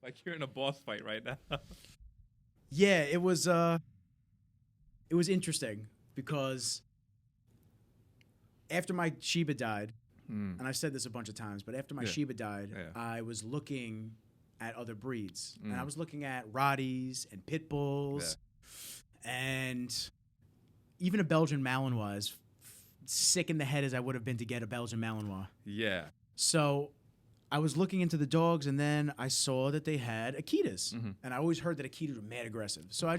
Like you're in a boss fight right now. Yeah, it was interesting because after my Shiba died, and I've said this a bunch of times, but after my Shiba died, I was looking at other breeds. And I was looking at Rotties and Pit Bulls and even a Belgian Malinois, as sick in the head as I would have been to get a Belgian Malinois. Yeah. So I was looking into the dogs, and then I saw that they had Akitas. And I always heard that Akitas were mad aggressive. So I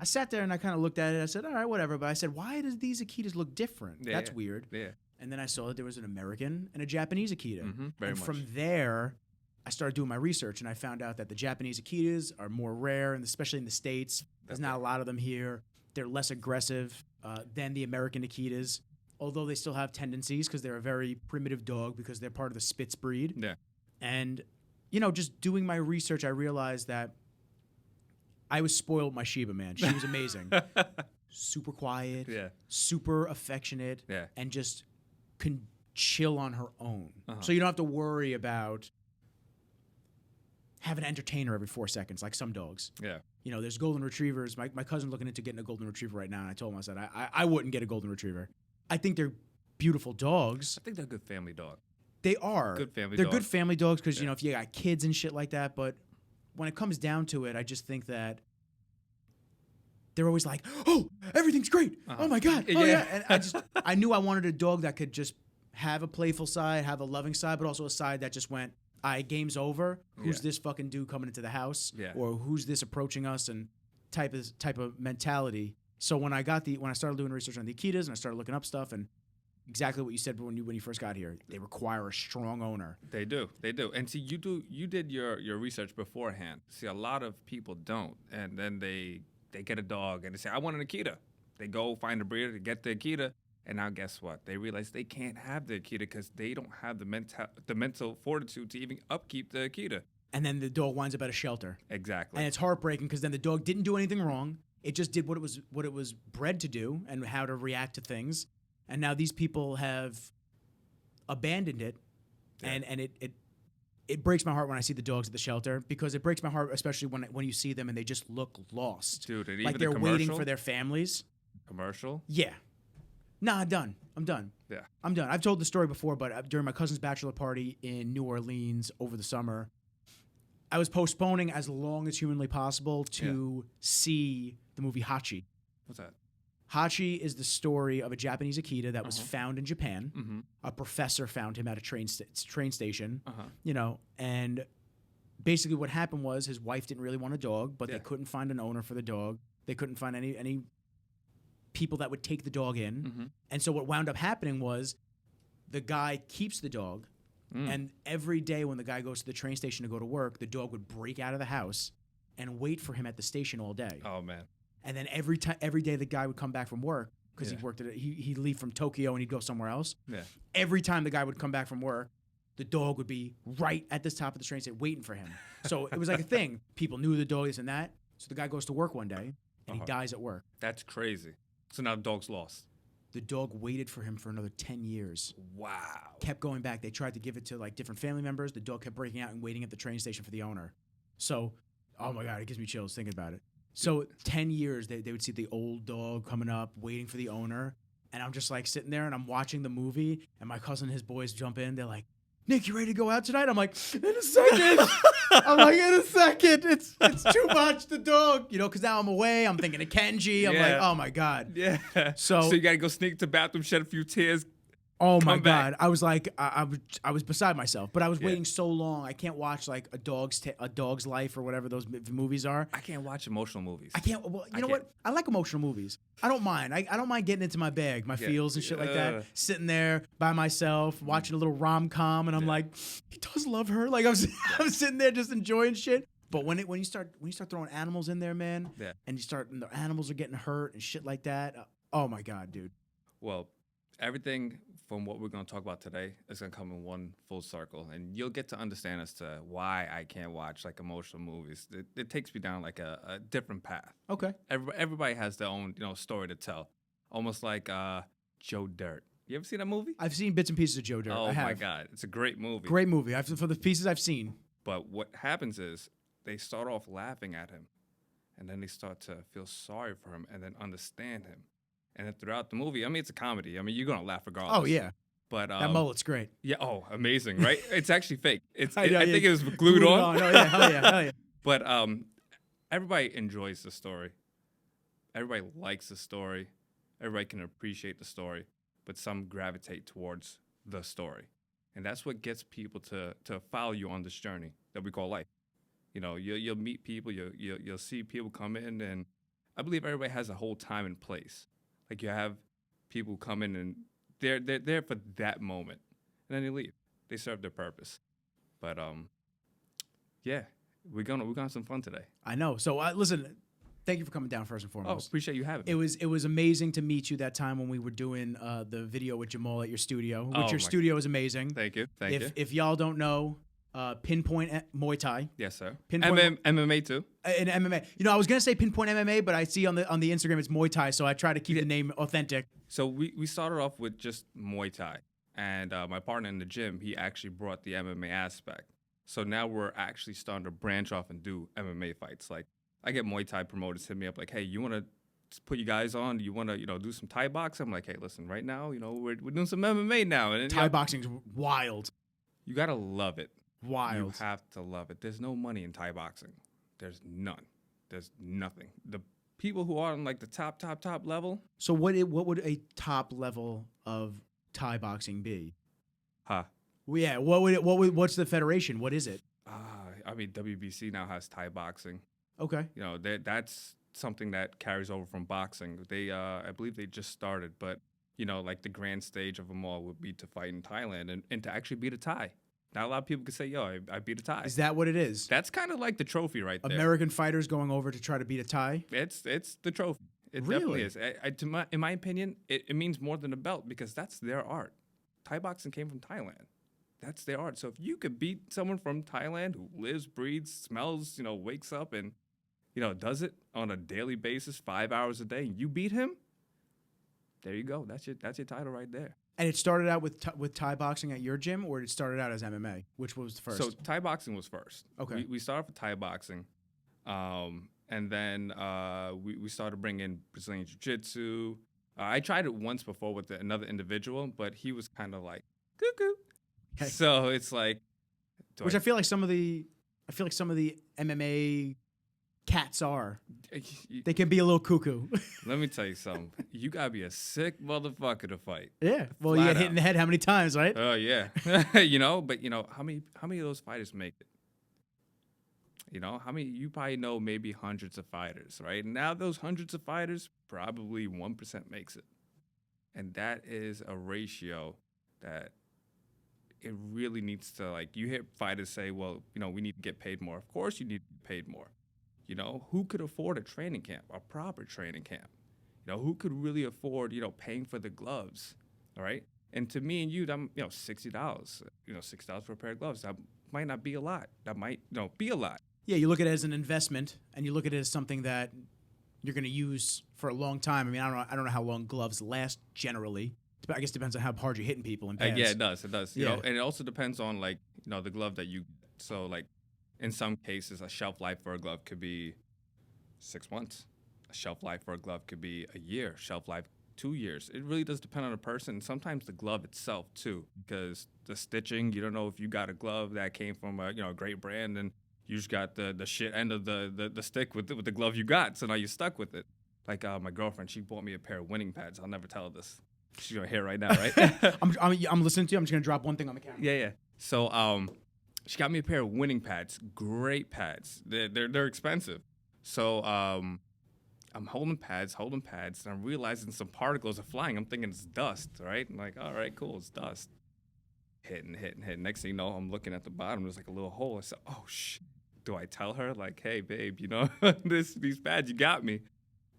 sat there and I kind of looked at it. I said, all right, whatever. But I said, why does these Akitas look different? Yeah, That's weird. Yeah. And then I saw that there was an American and a Japanese Akita. Very and much. from there, I started doing my research, and I found out that the Japanese Akitas are more rare, and especially in the States. There's not a lot of them here. They're less aggressive than the American Akitas, although they still have tendencies because they're a very primitive dog because they're part of the Spitz breed. Yeah. And, just doing my research, I realized that I was spoiled with my Shiba, man. She was amazing. Super quiet, super affectionate, and just can chill on her own. So you don't have to worry about having to entertain her every 4 seconds like some dogs. Yeah. There's golden retrievers. My cousin's looking into getting a golden retriever right now, and I told him, I said, I wouldn't get a golden retriever. I think they're beautiful dogs. I think they're a good family dog. They are. Good family They're dogs. good family dogs because, if you got kids and shit like that, but when it comes down to it, I just think that they're always like, oh, everything's great. Oh, my God. Oh, yeah. And I knew I wanted a dog that could just have a playful side, have a loving side, but also a side that just went, game's over. Who's this fucking dude coming into the house? Yeah. Or who's this approaching us, and type of mentality. So when I started doing research on the Akitas and I started looking up stuff, and exactly what you said when you first got here, they require a strong owner. They do. And see, you did your research beforehand. See, a lot of people don't, and then they get a dog and they say, I want an Akita. They go find a breeder to get the Akita, and now guess what? They realize they can't have the Akita because they don't have the mental fortitude to even upkeep the Akita. And then the dog winds up at a shelter. Exactly. And it's heartbreaking because then the dog didn't do anything wrong. It just did what it was bred to do and how to react to things. And now these people have abandoned it, and it breaks my heart when I see the dogs at the shelter, because it breaks my heart, especially when you see them and they just look lost. Dude, and like even they're the waiting for their families. Commercial? Yeah. Nah, I'm done. Yeah. I'm done. I've told the story before, but during my cousin's bachelor party in New Orleans over the summer, I was postponing as long as humanly possible to see the movie Hachi. What's that? Hachi is the story of a Japanese Akita that was found in Japan. A professor found him at a train station, and basically what happened was his wife didn't really want a dog, but they couldn't find an owner for the dog. They couldn't find any people that would take the dog in. And so what wound up happening was the guy keeps the dog, and every day when the guy goes to the train station to go to work, the dog would break out of the house and wait for him at the station all day. Oh, man. And then every day the guy would come back from work, because he worked he'd leave from Tokyo and he'd go somewhere else. Yeah. Every time the guy would come back from work, the dog would be right at the top of the train station waiting for him. So it was like a thing. People knew the dog, this and that. So the guy goes to work one day and he dies at work. That's crazy. So now the dog's lost. The dog waited for him for another 10 years. Wow. Kept going back. They tried to give it to like different family members. The dog kept breaking out and waiting at the train station for the owner. So, oh my God, it gives me chills thinking about it. So 10 years, they would see the old dog coming up, waiting for the owner. And I'm just like sitting there and I'm watching the movie, and my cousin and his boys jump in. They're like, Nick, you ready to go out tonight? I'm like, in a second. I'm like, in a second. It's too much, the dog. Because now I'm away. I'm thinking of Kenji. I'm like, oh my God. Yeah. So you got to go sneak to the bathroom, shed a few tears. Oh my God. I was like, I was beside myself, but I was waiting so long. I can't watch like a dog's life or whatever those movies are. I can't watch emotional movies. I can't. Well, you know what? I like emotional movies. I don't mind. I don't mind getting into my bag, my feels and shit like that. Sitting there by myself, watching a little rom-com, and I'm like, he does love her. Like I'm sitting there just enjoying shit. But when you start throwing animals in there, man, and the animals are getting hurt and shit like that. Oh my God, dude. Well, everything from what we're going to talk about today is going to come in one full circle, and you'll get to understand as to why I can't watch like emotional movies. It takes me down like a different path. Okay. Everybody has their own story to tell, almost like Joe Dirt. You ever seen that movie? I've seen bits and pieces of Joe Dirt. Oh my God, it's a great movie. Great movie. For the pieces I've seen. But what happens is they start off laughing at him, and then they start to feel sorry for him and then understand him. And then throughout the movie, I mean, it's a comedy. I mean, you're going to laugh regardless. Oh, yeah. But That mullet's great. yeah, oh, amazing, right? It's actually fake. I know, think it was glued on. Oh, yeah, hell yeah, hell yeah. But everybody enjoys the story. Everybody likes the story. Everybody can appreciate the story. But some gravitate towards the story. And that's what gets people to follow you on this journey that we call life. You know, you'll meet people, you'll see people come in, and I believe everybody has a whole time and place. Like you have people come in and they're there for that moment, and then they leave. They serve their purpose. But yeah, we're gonna have some fun today. I know. So listen, thank you for coming down first and foremost. Oh, appreciate you having me. It was amazing to meet you that time when we were doing the video with Jamal at your studio, which your studio is amazing. Thank you. Thank you. If y'all don't know, Pin Point Muay Thai. Yes, sir. Pin Point MMA too. And MMA. You know, I was gonna say Pin Point MMA, but I see on the Instagram it's Muay Thai, so I try to keep the name authentic. So we started off with just Muay Thai, and my partner in the gym, he actually brought the MMA aspect. So now we're actually starting to branch off and do MMA fights. Like I get Muay Thai promoters hit me up like, hey, you want to put you guys on? You want to do some Thai boxing? I'm like, hey, listen, right now, we're doing some MMA now. And Thai boxing's wild. You gotta love it. Wild. You have to love it. There's no money in Thai boxing. There's none. There's nothing. The people who are on like the top level. So what would a top level of Thai boxing be? Huh. Well, yeah. What's the federation? What is it? I mean, WBC now has Thai boxing. Okay. You know, that's something that carries over from boxing. They, I believe they just started, but like the grand stage of them all would be to fight in Thailand and to actually beat a Thai. Not a lot of people can say, yo, I beat a Thai. Is that what it is? That's kind of like the trophy right there. American fighters going over to try to beat a Thai? It's the trophy. It really? Definitely is. In my opinion, it means more than a belt because that's their art. Thai boxing came from Thailand. That's their art. So if you could beat someone from Thailand who lives, breathes, smells, wakes up and, does it on a daily basis, 5 hours a day, and you beat him, there you go. That's your title right there. And it started out with Thai boxing at your gym, or it started out as MMA? Which was the first? So Thai boxing was first. Okay. We started with Thai boxing, and then we started bringing Brazilian Jiu-Jitsu. I tried it once before with another individual, but he was kind of like cuckoo. Okay. So it's like, I feel like some of the MMA cats are. They can be a little cuckoo. Let me tell you something. You gotta be a sick motherfucker to fight. Yeah. Well, you get hit in the head how many times, right? Oh yeah. But how many of those fighters make it? How many? You probably know maybe hundreds of fighters, right? Now those hundreds of fighters, probably 1% makes it, and that is a ratio that it really needs to, like, you hear fighters say, well, we need to get paid more. Of course you need to get paid more. Who could afford a training camp, a proper training camp? Who could really afford, paying for the gloves, all right? And to me and you, I'm, $60, $6 for a pair of gloves. That might not be a lot. That might, be a lot. Yeah, you look at it as an investment, and you look at it as something that you're going to use for a long time. I mean, I don't know how long gloves last generally. I guess it depends on how hard you're hitting people in pads. Yeah, it does. Yeah. And it also depends on, like, the glove that you get. So, like, in some cases, a shelf life for a glove could be 6 months. A shelf life for a glove could be a year. Shelf life 2 years. It really does depend on the person. And sometimes the glove itself too, because the stitching, you don't know if you got a glove that came from a great brand and you just got the shit end of the stick with the glove you got. So now you're stuck with it. Like my girlfriend, she bought me a pair of winning pads. I'll never tell her this. She's gonna hear right now, right? I'm listening to you. I'm just gonna drop one thing on the camera. Yeah. So she got me a pair of winning pads. Great pads. They're expensive. So I'm holding pads, and I'm realizing some particles are flying. I'm thinking it's dust, right? I'm like, all right, cool, it's dust. Hitting. Next thing you know, I'm looking at the bottom. There's like a little hole. I said, oh shit. Do I tell her, like, hey babe, these pads you got me?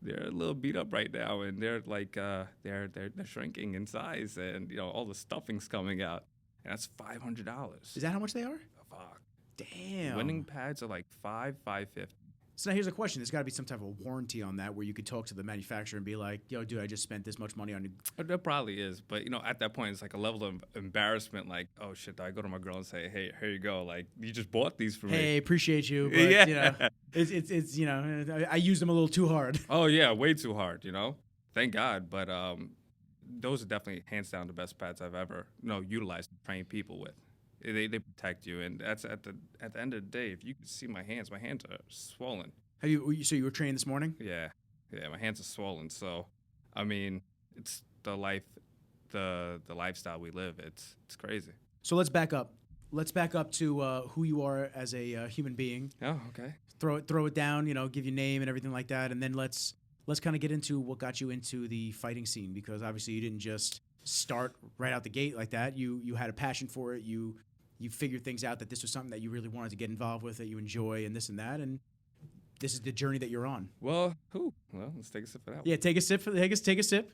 They're a little beat up right now, and they're like they're shrinking in size, and all the stuffing's coming out, and that's $500. Is that how much they are? Fuck. Damn. Winning pads are like $550. So now here's a question. There's got to be some type of warranty on that where you could talk to the manufacturer and be like, yo, dude, I just spent this much money on it. There probably is, but at that point, it's like a level of embarrassment. Like, oh shit, I go to my girl and say, hey, here you go. Like, you just bought these for me. Hey, appreciate you, but Yeah. it's I used them a little too hard. Oh yeah, way too hard. Thank God. But those are definitely hands down the best pads I've ever utilized to train people with. They protect you, and that's at the end of the day. If you can see my hands are swollen. So you were training this morning? Yeah, my hands are swollen. So, I mean, it's the lifestyle we live. It's crazy. So let's back up. Let's back up to who you are as a human being. Oh, okay. Throw it down. Give your name and everything like that, and then let's kind of get into what got you into the fighting scene, because obviously you didn't just start right out the gate like that. You had a passion for it. You figured things out that this was something that you really wanted to get involved with, that you enjoy, and this and that, and this is the journey that you're on. Well, let's take a sip of that. Yeah, take a sip. Take a sip.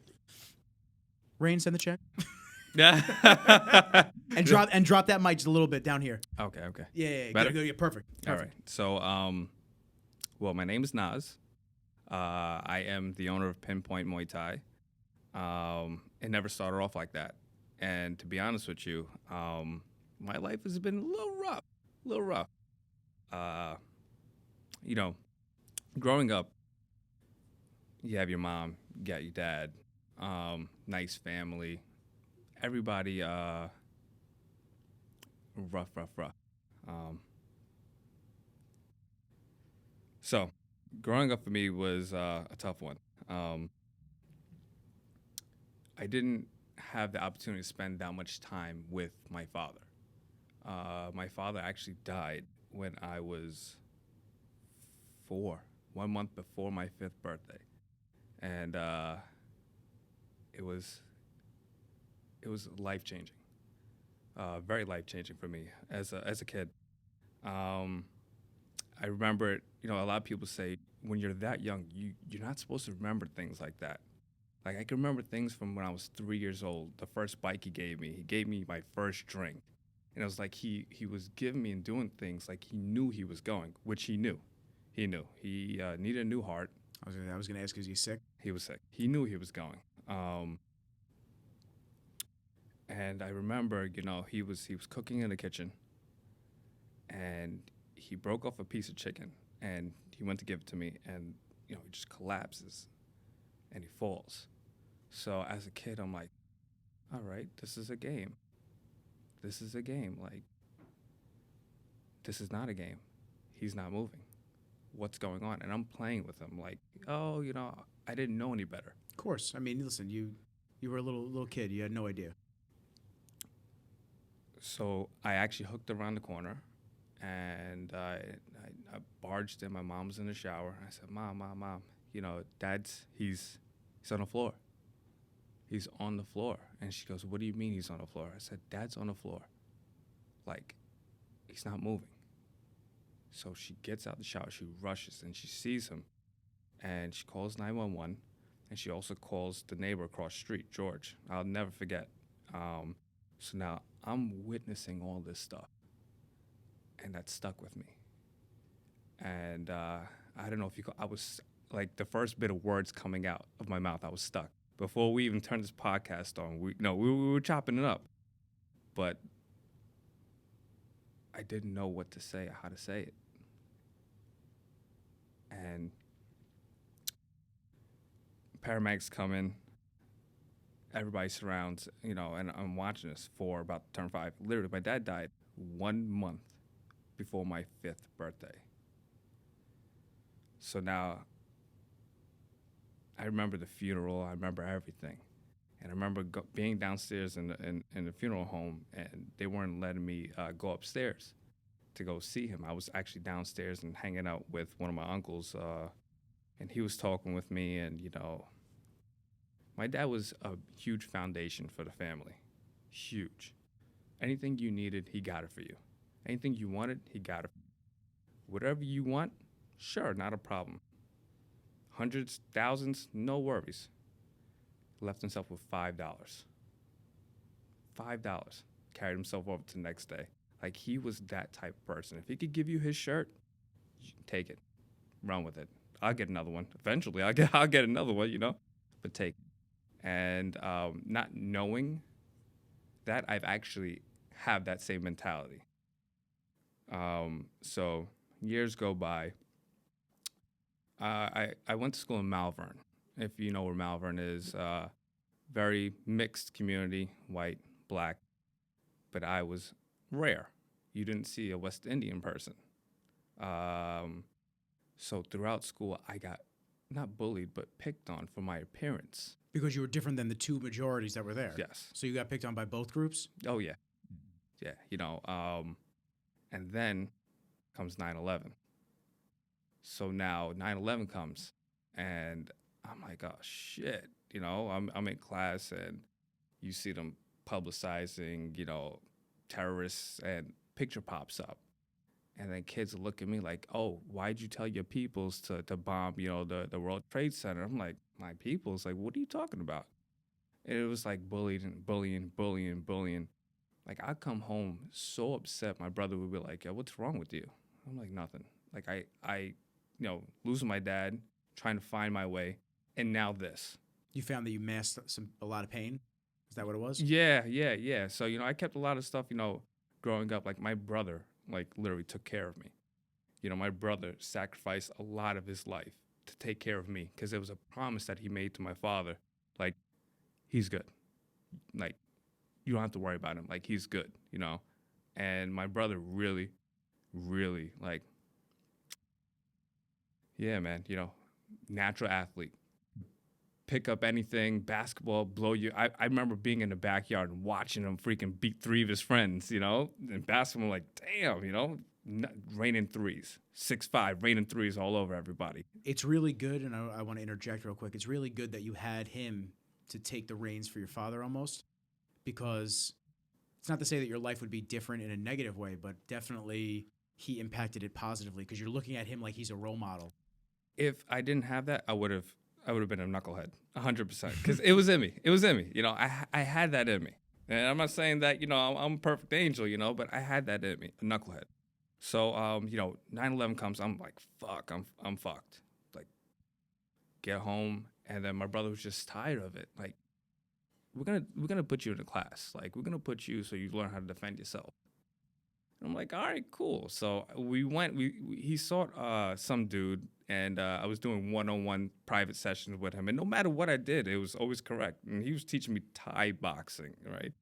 Rain, send the check. Yeah. and drop that mic just a little bit down here. Okay. Yeah. Better? Good. Perfect. All right. So, well, my name is Nas. I am the owner of Pin Point Muay Thai. It never started off like that, and to be honest with you, my life has been a little rough. Growing up, you have your mom, you got your dad, nice family, everybody, rough. So, growing up for me was a tough one. I didn't have the opportunity to spend that much time with my father. My father actually died when I was 4, 1 month before my 5th birthday, and it was life-changing, very life-changing for me as a kid. I remember it. A lot of people say when you're that young, you're not supposed to remember things like that. Like, I can remember things from when I was 3 years old. The first bike he gave me my first drink. And it was like he was giving me and doing things like he knew he was going, which he knew. He knew. He needed a new heart. I was gonna ask, is he sick? He was sick. He knew he was going. And I remember, he was cooking in the kitchen, and he broke off a piece of chicken, and he went to give it to me, and he just collapses, and he falls. So as a kid, I'm like, all right, this is a game. This is a game. Like, this is not a game. He's not moving. What's going on? And I'm playing with him like, oh, I didn't know any better. Of course. I mean, listen, you were a little kid. You had no idea. So I actually hooked around the corner, and I barged in. My mom was in the shower. I said, Mom, Dad's, he's on the floor. He's on the floor. And she goes, what do you mean he's on the floor? I said, Dad's on the floor. Like, he's not moving. So she gets out the shower, she rushes, and she sees him, and she calls 911, and she also calls the neighbor across the street, George. I'll never forget. So now I'm witnessing all this stuff, and that stuck with me. And I don't know if I was, like, the first bit of words coming out of my mouth, I was stuck. Before we even turned this podcast on, we were chopping it up, but I didn't know what to say or how to say it. And paramedics come in, everybody surrounds, and I'm watching this for about to turn 5. Literally, my dad died 1 month before my 5th birthday. So now I remember the funeral, I remember everything. And I remember being downstairs in the funeral home, and they weren't letting me go upstairs to go see him. I was actually downstairs and hanging out with one of my uncles, and he was talking with me, and, my dad was a huge foundation for the family. Huge. Anything you needed, he got it for you. Anything you wanted, he got it for you. Whatever you want, sure, not a problem. Hundreds, thousands, no worries. Left himself with $5. $5. Carried himself over to the next day. Like, he was that type of person. If he could give you his shirt, take it. run with it. I'll get another one eventually. I'll get another one, but take it. And not knowing that, I've actually have that same mentality. So years go by. I went to school in Malvern. If you know where Malvern is, very mixed community, white, black, but I was rare. You didn't see a West Indian person. So throughout school, I got not bullied, but picked on for my appearance. Because you were different than the two majorities that were there. Yes. So you got picked on by both groups? Oh, yeah. Yeah, and then comes 9/11. So now 9/11 comes, and I'm like, oh, shit. I'm in class, and you see them publicizing, terrorists, and picture pops up. And then kids look at me like, oh, why'd you tell your peoples to bomb, the World Trade Center? I'm like, my peoples? Like, what are you talking about? And it was like bullying. Like, I'd come home so upset. My brother would be like, yo, what's wrong with you? I'm like, nothing. Like, I losing my dad, trying to find my way, and now this. You found that you masked a lot of pain? Is that what it was? Yeah. So, I kept a lot of stuff, growing up. Like, my brother, literally took care of me. My brother sacrificed a lot of his life to take care of me because it was a promise that he made to my father. Like, he's good. Like, you don't have to worry about him. Like, he's good, And my brother really, really, yeah, man, natural athlete. Pick up anything, basketball, blow you. I remember being in the backyard and watching him freaking beat 3 of his friends, And basketball, I'm like, damn, raining threes. 6'5", raining threes all over everybody. It's really good, and I want to interject real quick. It's really good that you had him to take the reins for your father almost, because it's not to say that your life would be different in a negative way, but definitely he impacted it positively because you're looking at him like he's a role model. If I didn't have that, I would have been a knucklehead, 100%, because it was in me. I had that in me. And I'm not saying that, I'm a perfect angel, but I had that in me, a knucklehead. So, 9/11 comes, I'm like, fuck, I'm fucked. Like, get home, and then my brother was just tired of it. Like, we're gonna put you in a class. Like, we're gonna put you so you learn how to defend yourself. And I'm like, all right, cool. So we went. He sought some dude, and I was doing one-on-one private sessions with him. And no matter what I did, it was always correct. And he was teaching me Thai boxing, right?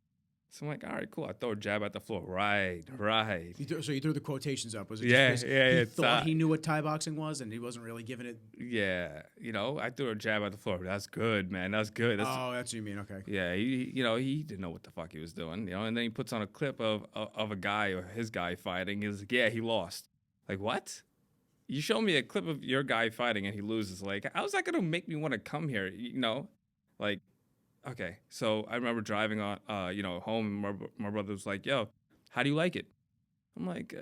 So I'm like, all right, cool. I throw a jab at the floor. Right. So you threw the quotations up. Was it Yeah. He thought he knew what Thai boxing was, and he wasn't really giving it. Yeah, I threw a jab at the floor. That's good, man. That's good. That's what you mean. Okay. Yeah, he didn't know what the fuck he was doing, And then he puts on a clip of a guy or his guy fighting. He's like, yeah, he lost. Like, what? You show me a clip of your guy fighting and he loses. Like, how's that gonna make me want to come here? Like. Okay, so I remember driving on, home, and my brother was like, yo, how do you like it? I'm like,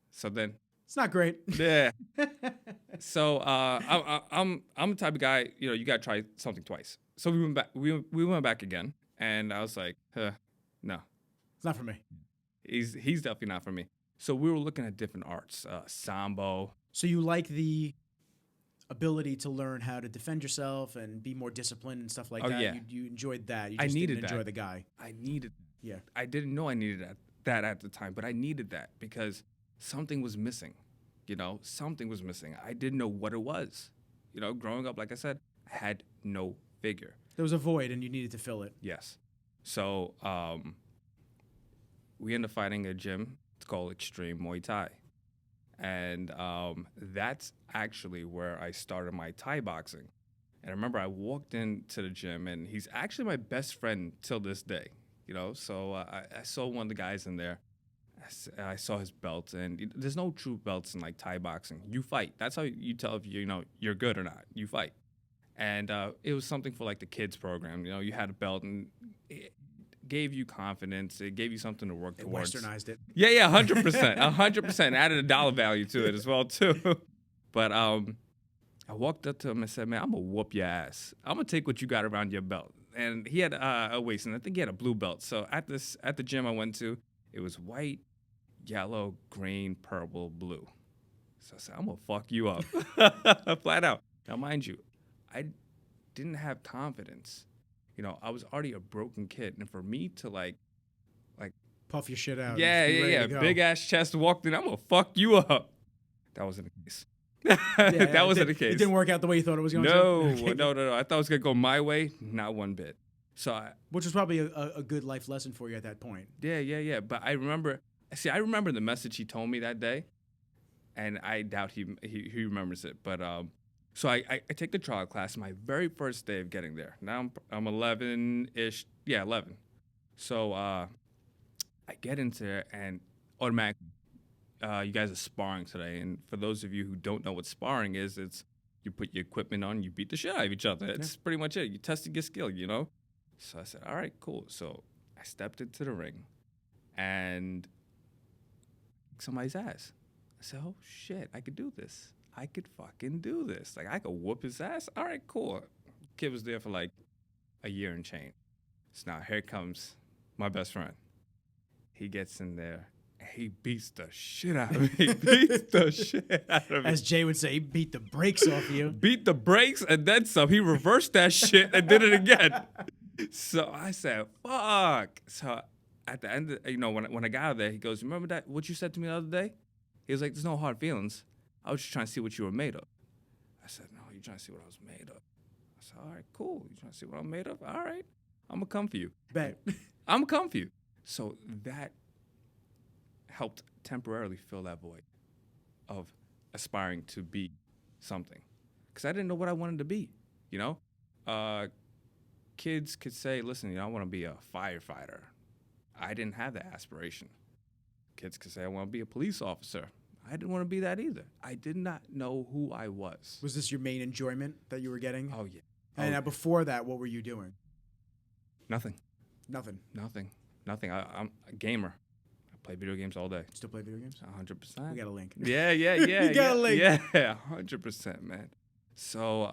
so then. It's not great. Yeah. So I'm the type of guy, you got to try something twice. So we went back, we went back again, and I was like, no. It's not for me. He's definitely not for me. So we were looking at different arts, Sambo. So you like the ability to learn how to defend yourself and be more disciplined and stuff like that. Yeah. You enjoyed that. You just didn't enjoy the guy. I needed that. Yeah. I didn't know I needed that at the time, but I needed that because something was missing. Something was missing. I didn't know what it was. Growing up, like I said, I had no figure. There was a void and you needed to fill it. Yes. So we ended up fighting a gym. It's called Extreme Muay Thai. And that's actually where I started my Thai boxing. And I remember I walked into the gym, and he's actually my best friend till this day, So I saw one of the guys in there. I saw his belt, and there's no true belts in, Thai boxing. You fight. That's how you tell if you're good or not. You fight. And it was something for, the kids program. You had a belt, and it gave you confidence. It gave you something to work towards. Westernized it. Yeah, 100%. 100%. Added a dollar value to it as well, too. But I walked up to him and said, man, I'm going to whoop your ass. I'm going to take what you got around your belt. And he had a waist, and I think he had a blue belt. So at the gym I went to, it was white, yellow, green, purple, blue. So I said, I'm going to fuck you up. Flat out. Now, mind you, I didn't have confidence. You know, I was already a broken kid. And for me to like puff your shit out. Yeah. Big ass chest walked in. I'm going to fuck you up. That wasn't the case. That wasn't the case. It didn't work out the way you thought it was going to? No. I thought it was going to go my way. Not one bit. Which was probably a good life lesson for you at that point. Yeah. But I remember the message he told me that day. And I doubt he remembers it. But so I take the trial class my very first day of getting there. Now I'm 11-ish. Yeah, 11. So I get into there and automatically, you guys are sparring today. And for those of you who don't know what sparring is, it's you put your equipment on, you beat the shit out of each other. It's pretty much it. You're testing your skill, you know? So I said, all right, cool. So I stepped into the ring and kicked somebody's ass. I said, oh, shit, I could do this. I could fucking do this. Like, I could whoop his ass. All right, cool. Kid was there for like a year and change. So now here comes my best friend. He gets in there. He beats the shit out of me. As Jay would say, he beat the brakes off you. Beat the brakes and then some. He reversed that shit and did it again. So I said, fuck. So at the end, when I got out of there, he goes, remember that what you said to me the other day? He was like, there's no hard feelings. I was just trying to see what you were made of. I said, no, you're trying to see what I was made of. I said, all right, cool. You trying to see what I'm made of? All right. I'm going to come for you. Bet. I'm going to come for you. So that helped temporarily fill that void of aspiring to be something. Because I didn't know what I wanted to be, you know? Kids could say, listen, I want to be a firefighter. I didn't have that aspiration. Kids could say, I want to be a police officer. I didn't want to be that either. I did not know who I was. Was this your main enjoyment that you were getting? Oh, yeah. And before that, what were you doing? Nothing. Nothing. I'm a gamer. I play video games all day. Still play video games? 100%. We got a link. Yeah. You got a link. Yeah, 100%, man. So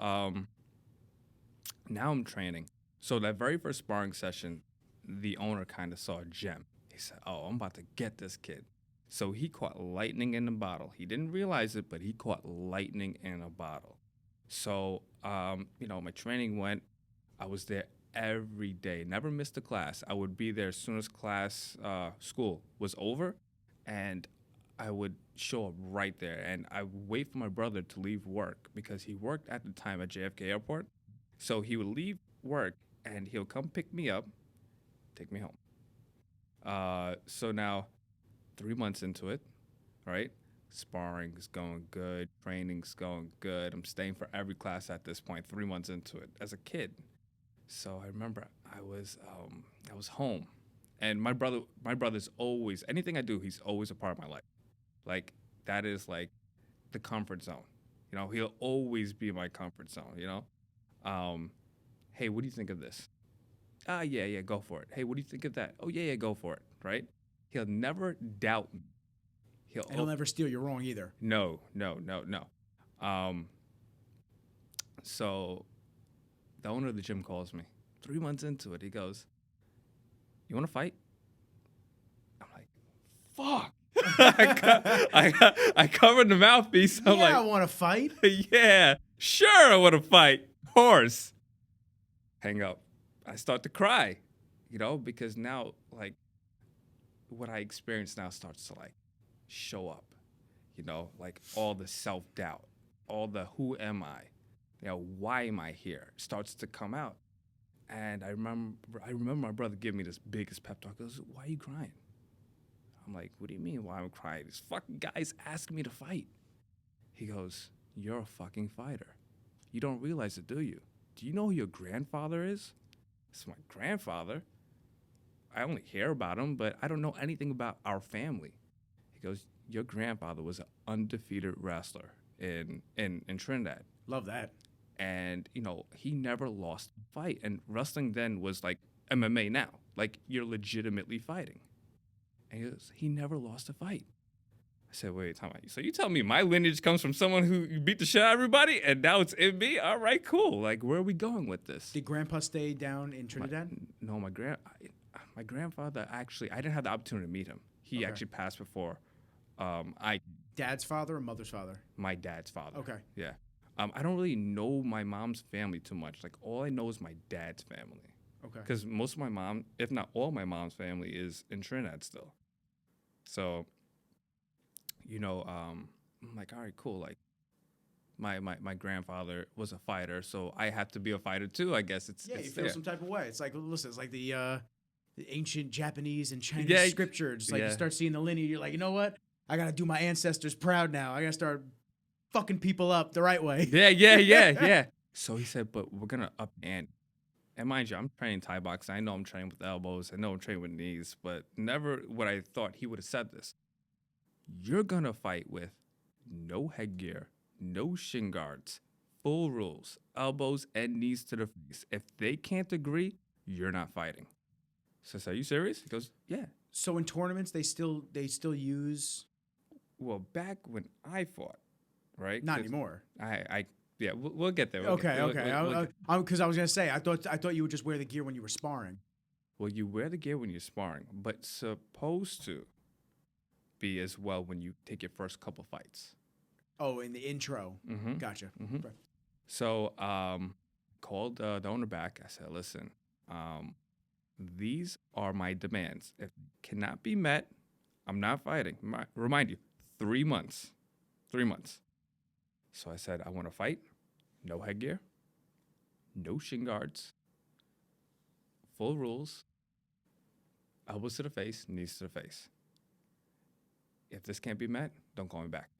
now I'm training. So that very first sparring session, the owner kind of saw a gem. He said, oh, I'm about to get this kid. So he caught lightning in a bottle. He didn't realize it, but he caught lightning in a bottle. So, my training went, I was there every day, never missed a class. I would be there as soon as school was over, and I would show up right there. And I would wait for my brother to leave work because he worked at the time at JFK Airport. So he would leave work, and he'll come pick me up, take me home. So now, 3 months into it, right? Sparring is going good. Training's going good. I'm staying for every class at this point, 3 months into it as a kid. So I remember I was home, and my brother's always, anything I do, he's always a part of my life. Like, that is like the comfort zone. You know, he'll always be my comfort zone, you know? Hey, what do you think of this? Yeah, go for it. Hey, what do you think of that? Oh, yeah, go for it, right? He'll never doubt me. He'll never steal you wrong either. No. So the owner of the gym calls me 3 months into it. He goes, you want to fight? I'm like, fuck. I covered the mouthpiece. I'm like, I want to fight. Yeah, sure I want to fight. Of course. Hang up. I start to cry, because now, like, what I experience now starts to, like, show up, like all the self-doubt, all the who am I, why am I here starts to come out. And I remember my brother giving me this biggest pep talk. He goes, why are you crying? I'm like, what do you mean why I'm crying? This fucking guy's asking me to fight. He goes, you're a fucking fighter. You don't realize it, do you? Do you know who your grandfather is? It's my grandfather. I only hear about him, but I don't know anything about our family. He goes, your grandfather was an undefeated wrestler in Trinidad. Love that. And, he never lost a fight. And wrestling then was like MMA now. Like, you're legitimately fighting. And he goes, he never lost a fight. I said, wait, time out. So you tell me my lineage comes from someone who beat the shit out of everybody, and now it's in me? All right, cool. Like, where are we going with this? Did Grandpa stay down in Trinidad? My grandfather actually, I didn't have the opportunity to meet him. He actually passed before I Dad's father or mother's father? my dad's father. Okay. Yeah. I don't really know my mom's family too much. Like all I know is my dad's family. Okay. Because most of my mom, if not all my mom's family, is in Trinidad still. So, I'm like, all right, cool. Like, my grandfather was a fighter, so I have to be a fighter too. I guess it's Yeah, it's you feel there. some type of way. It's like, listen, it's like the ancient Japanese and Chinese Yeah, scripture. It's like yeah. you start seeing the lineage. You're like, you know what? I gotta do my ancestors proud now. I gotta start fucking people up the right way. Yeah. So he said, but we're gonna up and mind you, I'm training Thai boxing. I know I'm training with elbows. I know I'm training with knees, but never would I thought he would have said this. You're gonna fight with no headgear, no shin guards, full rules, elbows and knees to the face. If they can't agree, you're not fighting. So I said, are you serious? He goes, yeah. So in tournaments, they still use Well, back when I fought, right? not anymore. Yeah, we'll get there. Okay. We'll get- Because I was gonna say, I thought you would just wear the gear when you were sparring. Well, you wear the gear when you're sparring, but supposed to be as well when you take your first couple fights. Oh, in the intro. Mm-hmm. Gotcha. Mhm. Right. So, called the owner back. I said, listen, these are my demands. If cannot be met, I'm not fighting. Remind you, 3 months. 3 months. So I said, I want to fight. No headgear. No shin guards. Full rules. Elbows to the face, knees to the face. If this can't be met, don't call me back.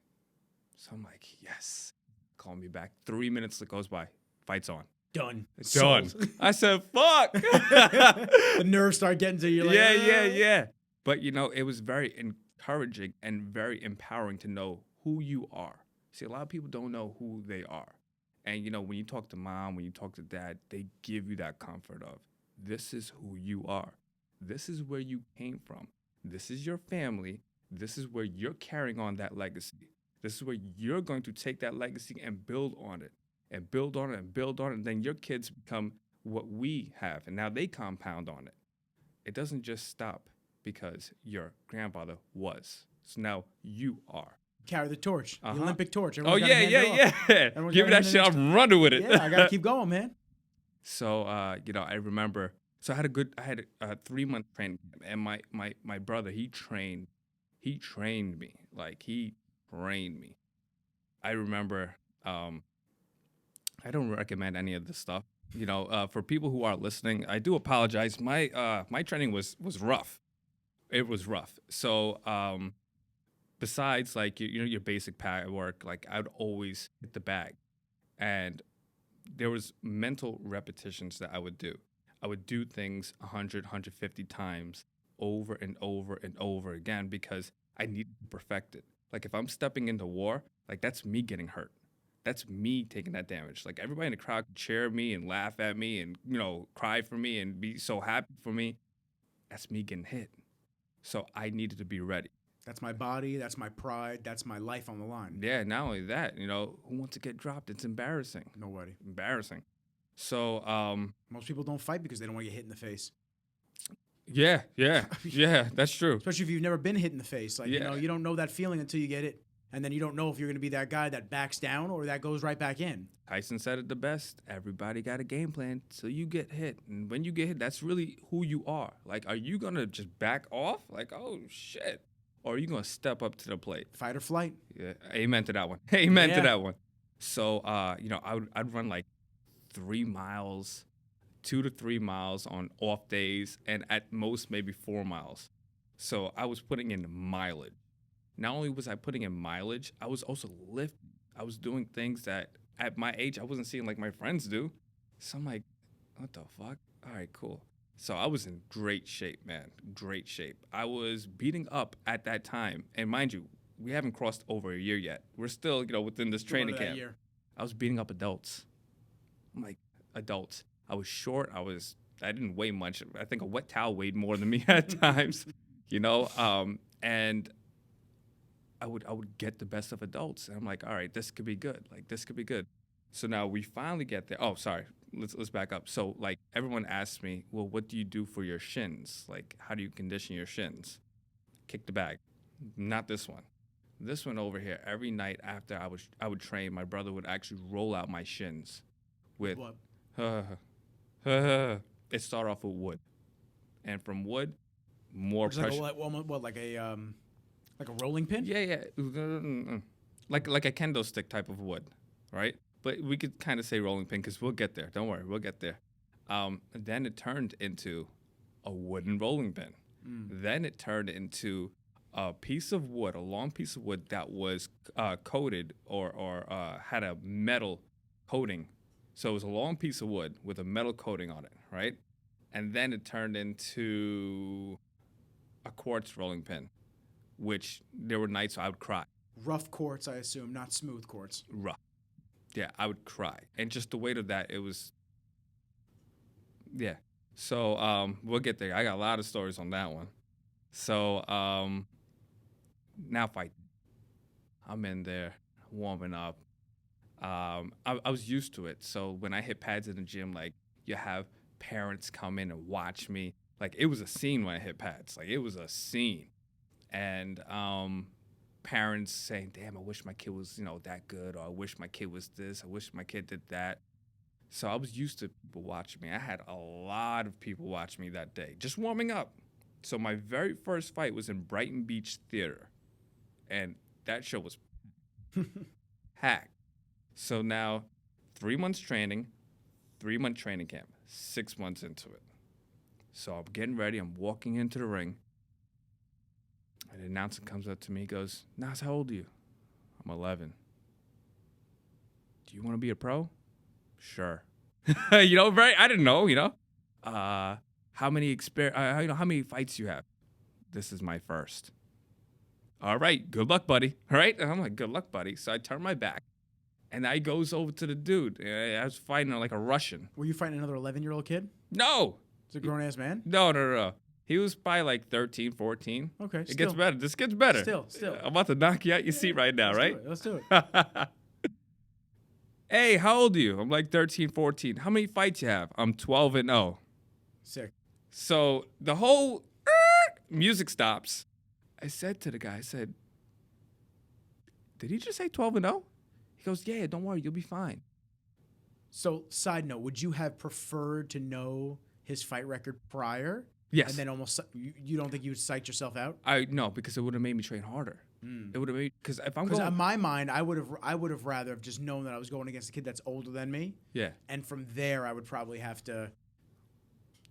So I'm like, yes. Call me back. 3 minutes goes by. Fight's on. Done. Done. Sold. I said, fuck. The nerves start getting to you. Like, Yeah. But, it was very encouraging and very empowering to know who you are. See, a lot of people don't know who they are. And, when you talk to mom, when you talk to dad, they give you that comfort of, this is who you are. This is where you came from. This is your family. This is where you're carrying on that legacy. This is where you're going to take that legacy and build on it. And build on it and build on it. And then your kids become what we have. And now they compound on it. It doesn't just stop because your grandfather was. So now you are. Carry the torch. Uh-huh. The Olympic torch. Oh, Everyone's gotta hand it off. yeah. Everyone's Give me gotta that hand shit. it I'm running with it. Yeah, I gotta keep going, man. So, I remember. So I had a 3-month training camp. And my brother, he trained me. Like, he trained me. I remember, I don't recommend any of this stuff. For people who are listening, I do apologize. My training was rough. It was rough. So besides like your basic pad work, like I'd always hit the bag, and there was mental repetitions that I would do. I would do things 100, 150 times over and over and over again because I needed to perfect it. Like if I'm stepping into war, like that's me getting hurt. That's me taking that damage. Like everybody in the crowd could cheer me and laugh at me and, cry for me and be so happy for me. That's me getting hit. So I needed to be ready. That's my body. That's my pride. That's my life on the line. Yeah, not only that, who wants to get dropped? It's embarrassing. Nobody. Embarrassing. So, Most people don't fight because they don't want to get hit in the face. yeah, that's true. Especially if you've never been hit in the face. Like, Yeah. You don't know that feeling until you get it. And then you don't know if you're going to be that guy that backs down or that goes right back in. Tyson said it the best. Everybody got a game plan till you get hit. And when you get hit, that's really who you are. Like, are you going to just back off? Like, oh, shit. Or are you going to step up to the plate? Fight or flight. Yeah, amen to that one. Amen Yeah. to that one. So, I'd run like 3 miles, 2 to 3 miles on off days, and at most maybe 4 miles. So I was putting in mileage. Not only was I putting in mileage, I was also lifting. I was doing things that at my age I wasn't seeing like my friends do. So I'm like, what the fuck? All right, cool. So I was in great shape, man. Great shape. I was beating up at that time. And mind you, we haven't crossed over a year yet. We're still, within this training camp. Year. I was beating up adults. I'm like, adults. I was short. I didn't weigh much. I think a wet towel weighed more than me at times, and I would get the best of adults. And I'm like, all right, this could be good. Like, this could be good. So now we finally get there. Oh, sorry. Let's back up. So, like, everyone asks me, well, what do you do for your shins? Like, how do you condition your shins? Kick the bag. Not this one. This one over here, every night after I would train, my brother would actually roll out my shins with What? it started off with wood. And from wood, more Just pressure. like a rolling pin? Yeah. Like a kendo stick type of wood, right? But we could kind of say rolling pin because we'll get there. Don't worry, we'll get there. Then it turned into a wooden rolling pin. Then it turned into a piece of wood, a long piece of wood that was coated or had a metal coating. So it was a long piece of wood with a metal coating on it, right? And then it turned into a quartz rolling pin, which there were nights I would cry. Rough quartz, I assume, not smooth quartz. Rough. Yeah, I would cry. And just the weight of that, it was, yeah. So we'll get there. I got a lot of stories on that one. So now fight. I'm in there warming up. I was used to it. So when I hit pads in the gym, like you have parents come in and watch me. Like it was a scene when I hit pads. Like it was a scene. And parents saying, damn, I wish my kid was, that good. Or I wish my kid was this. I wish my kid did that. So I was used to people watching me. I had a lot of people watch me that day, just warming up. So my very first fight was in Brighton Beach Theater. And that show was packed. So now 3 months training, 3-month training camp, 6 months into it. So I'm getting ready. I'm walking into the ring. And the announcer comes up to me, goes, Nas, how old are you? I'm 11. Do you want to be a pro? Sure. Right? I didn't know, how many how many fights you have? This is my first. All right, good luck, buddy. All right? And I'm like, good luck, buddy. So I turn my back, and I goes over to the dude. I was fighting like a Russian. Were you fighting another 11-year-old kid? No. It's a grown-ass man? No. He was probably like 13, 14. Okay, It gets better. This gets better. Still. I'm about to knock you out your seat right now, right? Let's do it. Hey, how old are you? I'm like 13, 14. How many fights you have? I'm 12-0. Sick. So the whole music stops. I said to the guy, did he just say 12-0? He goes, yeah, don't worry, you'll be fine. So, side note, would you have preferred to know his fight record prior? Yes. And then almost, you don't think you would psych yourself out? No, because it would have made me train harder. It would have made, because if I'm going. Because in my mind, I would have rather have just known that I was going against a kid that's older than me. Yeah. And from there, I would probably have to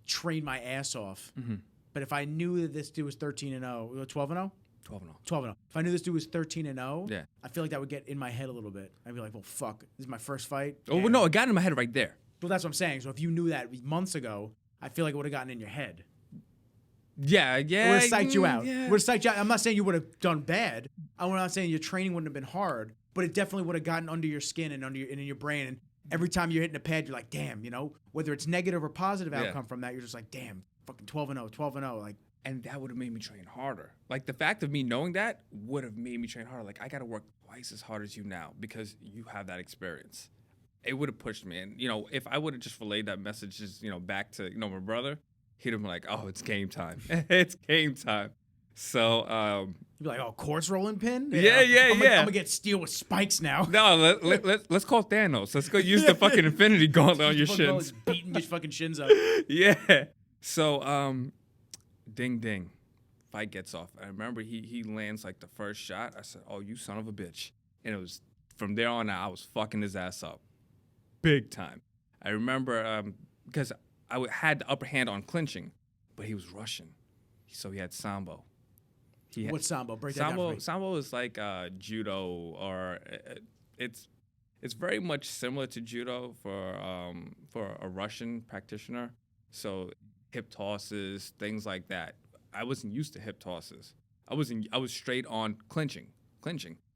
train my ass off. Mm-hmm. But if I knew that this dude was 13-0, 12-0? 12-0. If I knew this dude was 13-0, yeah. I feel like that would get in my head a little bit. I'd be like, well, fuck, this is my first fight. Oh, well, no, it got in my head right there. Well, that's what I'm saying. So if you knew that months ago, I feel like it would have gotten in your head. Yeah. It would have psyched you out. Yeah. Would have psyched you out. I'm not saying you would have done bad. I'm not saying your training wouldn't have been hard, but it definitely would have gotten under your skin and in your brain. And every time you're hitting a pad, you're like, damn, whether it's negative or positive outcome from that, you're just like, damn, fucking 12-0, like. And that would have made me train harder. Like, the fact of me knowing that would have made me train harder. Like, I got to work twice as hard as you now because you have that experience. It would have pushed me. And, if I would have just relayed that message just, back to, my brother, he'd have been like, oh, it's game time. It's game time. So, you'd be like, oh, quartz rolling pin? Yeah. I'm going to get steel with spikes now. No, let's call Thanos. Let's go use the fucking Infinity Gauntlet on your shins. Beating your fucking shins up. Yeah. So, ding, ding. Fight gets off. I remember he lands like the first shot. I said, oh, you son of a bitch. And it was, from there on out, I was fucking his ass up. Big time. I remember, because I had the upper hand on clinching, but he was Russian. So he had Sambo. What's Sambo? Break that down for me. Sambo is like judo, or it's very much similar to judo for a Russian practitioner. So hip tosses, things like that. I wasn't used to hip tosses. I was straight on clinching.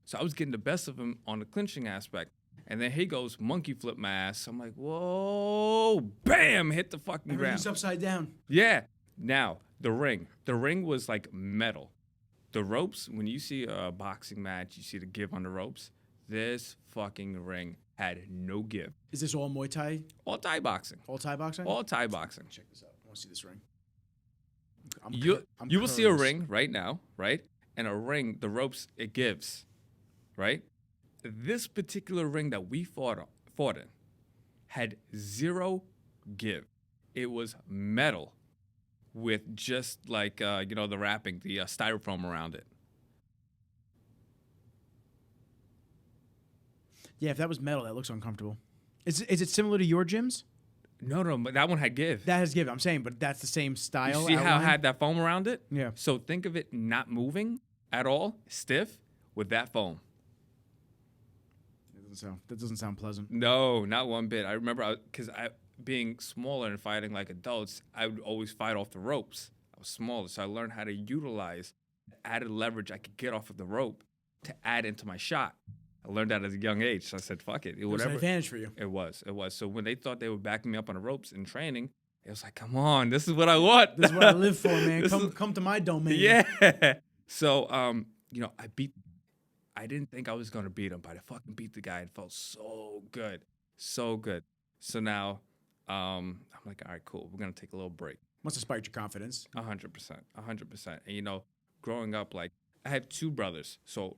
So I was getting the best of him on the clinching aspect. And then he goes monkey flip my ass. I'm like, whoa, bam, hit the fucking ground. Everything's upside down. Yeah. Now, the ring. The ring was like metal. The ropes, when you see a boxing match, you see the give on the ropes. This fucking ring had no give. Is this all Muay Thai? All Thai boxing. All Thai boxing? All Thai boxing. Check this out. I want to see this ring. You will see a ring right now, right? and a ring, the ropes, it gives, right? This particular ring that we fought in had zero give. It was metal with just like, the wrapping, the styrofoam around it. Yeah, if that was metal, that looks uncomfortable. Is it similar to your gyms? No, but that one had give. That has give. I'm saying, but that's the same style. You see how outline? it had that foam around it? Yeah. So think of it not moving at all, stiff, with that foam. That doesn't sound pleasant. No, not one bit. I remember because being smaller and fighting like adults, I would always fight off the ropes. I was smaller, so I learned how to utilize the added leverage I could get off of the rope to add into my shot. I learned that at a young age, so I said, fuck it. It was an advantage for you. It was. So when they thought they were backing me up on the ropes in training, it was like, come on, this is what I want. This is what I live for, man. Come to my domain. Yeah. So, I I didn't think I was going to beat him, but I fucking beat the guy. It felt so good. So good. So now, I'm like, all right, cool. We're going to take a little break. Must have spiked your confidence. 100%. And, growing up, like, I have two brothers. So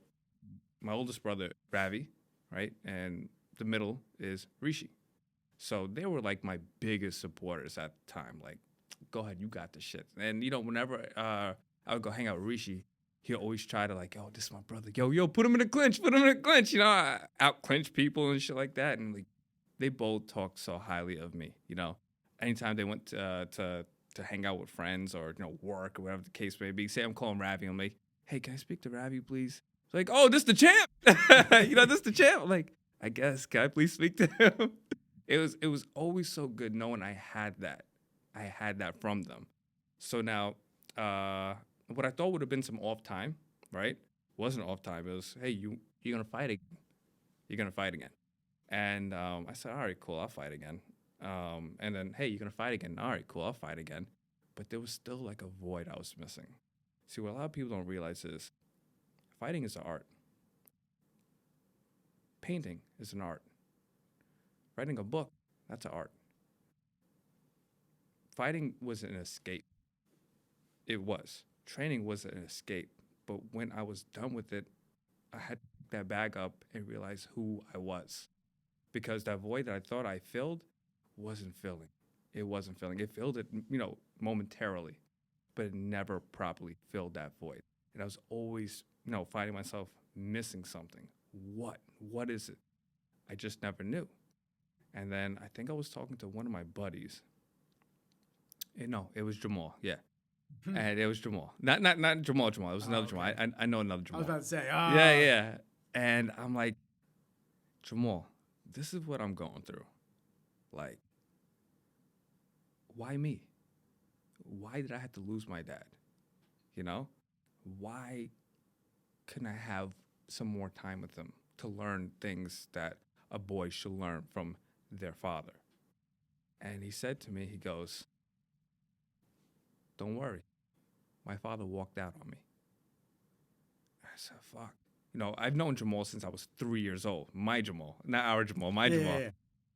my oldest brother, Ravi, right? And the middle is Rishi. So they were, like, my biggest supporters at the time. Like, go ahead, you got this shit. And, whenever I would go hang out with Rishi, he'll always try to like, yo, this is my brother. Yo, put him in a clinch. I out clinch people and shit like that. And like, they both talk so highly of me. Anytime they went to hang out with friends or work or whatever the case may be. Say I'm calling Ravi. I'm like, hey, can I speak to Ravi, please? It's like, oh, this the champ. This the champ. I'm like, I guess, can I please speak to him? It was always so good knowing I had that. I had that from them. So now, what I thought would have been some off time, right? Wasn't off time. It was, hey, you're gonna fight again. You're gonna fight again. And I said, all right, cool, I'll fight again. And then, hey, you're gonna fight again. All right, cool, I'll fight again. But there was still like a void I was missing. See, what a lot of people don't realize is fighting is an art. Painting is an art. Writing a book, that's an art. Fighting was an escape. It was. Training was an escape, but when I was done with it, I had to pick that bag up and realize who I was. Because that void that I thought I filled wasn't filling. It wasn't filling. It filled it, momentarily, but it never properly filled that void. And I was always, finding myself missing something. What? What is it? I just never knew. And then I think I was talking to one of my buddies. It was Jamal, yeah. And it was Jamal. Not Jamal. It was another Jamal. I know another Jamal. I was about to say, Yeah. And I'm like, Jamal, this is what I'm going through. Like, why me? Why did I have to lose my dad? Why couldn't I have some more time with him to learn things that a boy should learn from their father? And he said to me, he goes, don't worry. My father walked out on me. I said, fuck. I've known Jamal since I was 3 years old. My Jamal, not our Jamal, my Jamal. Yeah.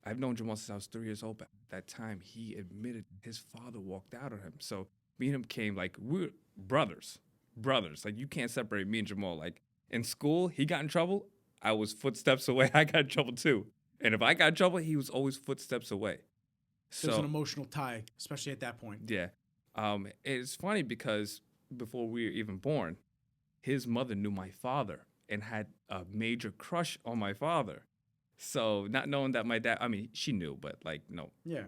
I've known Jamal since I was 3 years old, but at that time, he admitted his father walked out on him. So me and him came like, we're brothers. Like, you can't separate me and Jamal. Like, in school, he got in trouble. I was footsteps away. I got in trouble too. And if I got in trouble, he was always footsteps away. So there's an emotional tie, especially at that point. Yeah. It's funny because before we were even born, his mother knew my father and had a major crush on my father. So not knowing that my dad, she knew, but Yeah.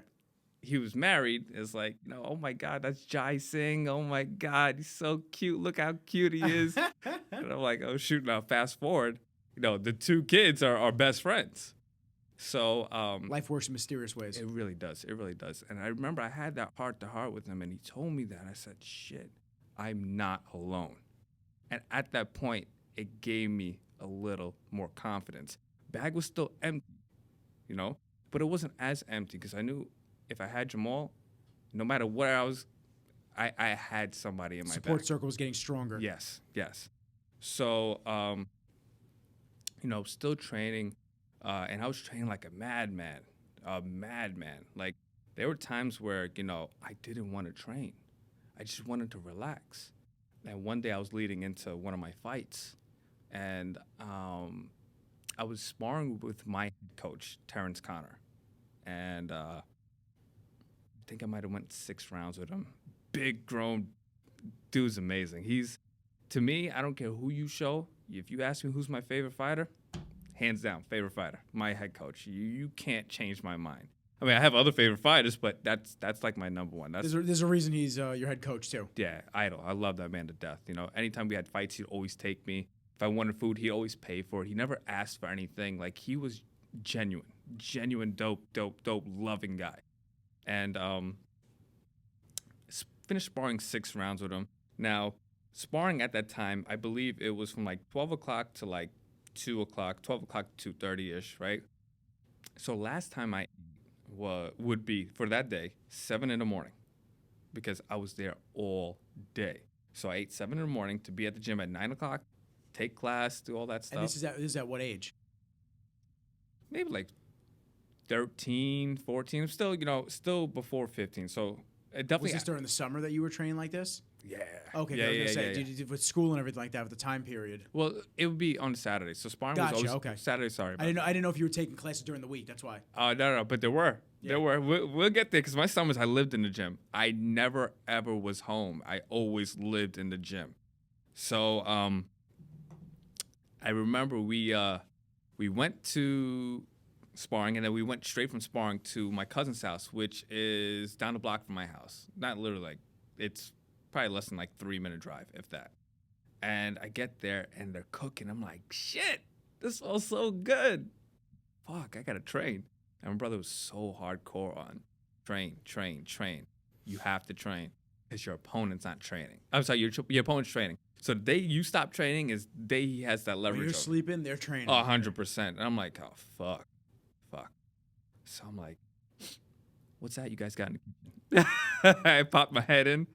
He was married. It's like, oh my God, that's Jai Singh. Oh my God, he's so cute. Look how cute he is. And I'm like, oh shoot, now fast forward, the two kids are best friends. So life works in mysterious ways. It really does. And I remember I had that heart-to-heart with him, and he told me that. I said, shit, I'm not alone. And at that point, it gave me a little more confidence. Bag was still empty, but it wasn't as empty because I knew if I had Jamal, no matter where I was, I had somebody in my support back. circle was getting stronger. Yes. So, still training. And I was training like a madman. Like, there were times where, I didn't want to train. I just wanted to relax. And one day I was leading into one of my fights, and I was sparring with my head coach, Terrence Connor, and I think I might have went 6 rounds with him. Big grown dude's amazing. To me, I don't care who you show. If you ask me who's my favorite fighter, hands down, favorite fighter, my head coach. You can't change my mind. I mean, I have other favorite fighters, but that's like my number one. There's a reason he's your head coach too. Yeah, idol. I love that man to death. You know, anytime we had fights, he'd always take me. If I wanted food, he'd always pay for it. He never asked for anything. Like, he was genuine, dope, loving guy. And finished sparring 6 rounds with him. Now, sparring at that time, I believe it was from like 12 o'clock to like 2 o'clock, 12 o'clock to 2:30-ish, right? So last time I would be, for that day, 7 in the morning, because I was there all day. So I ate 7 in the morning to be at the gym at 9 o'clock, take class, do all that stuff. And this is at what age? Maybe like 13, 14, still before 15. So it definitely. Was this during the summer that you were training like this? Yeah. Okay. Yeah, I was gonna say, yeah. Did you, with school and everything like that, with the time period. Well, it would be on Saturday. So sparring was always okay. Saturday. Sorry. I didn't know if you were taking classes during the week. That's why. No, but there were. Yeah. There were. We'll get there, because my summers I lived in the gym. I never ever was home. I always lived in the gym. So I remember we went to sparring, and then we went straight from sparring to my cousin's house, which is down the block from my house. Not literally, like, it's probably less than like 3-minute drive, if that. And I get there and they're cooking. I'm like, shit, this smells so good. Fuck, I gotta train. And my brother was so hardcore on train. You have to train, because your opponent's not training. I'm sorry, your opponent's training. So the day you stop training is the day he has that leverage. When you're sleeping, they're training. 100%. And I'm like, oh, fuck. So I'm like, what's that you guys got in the kitchen? I popped my head in,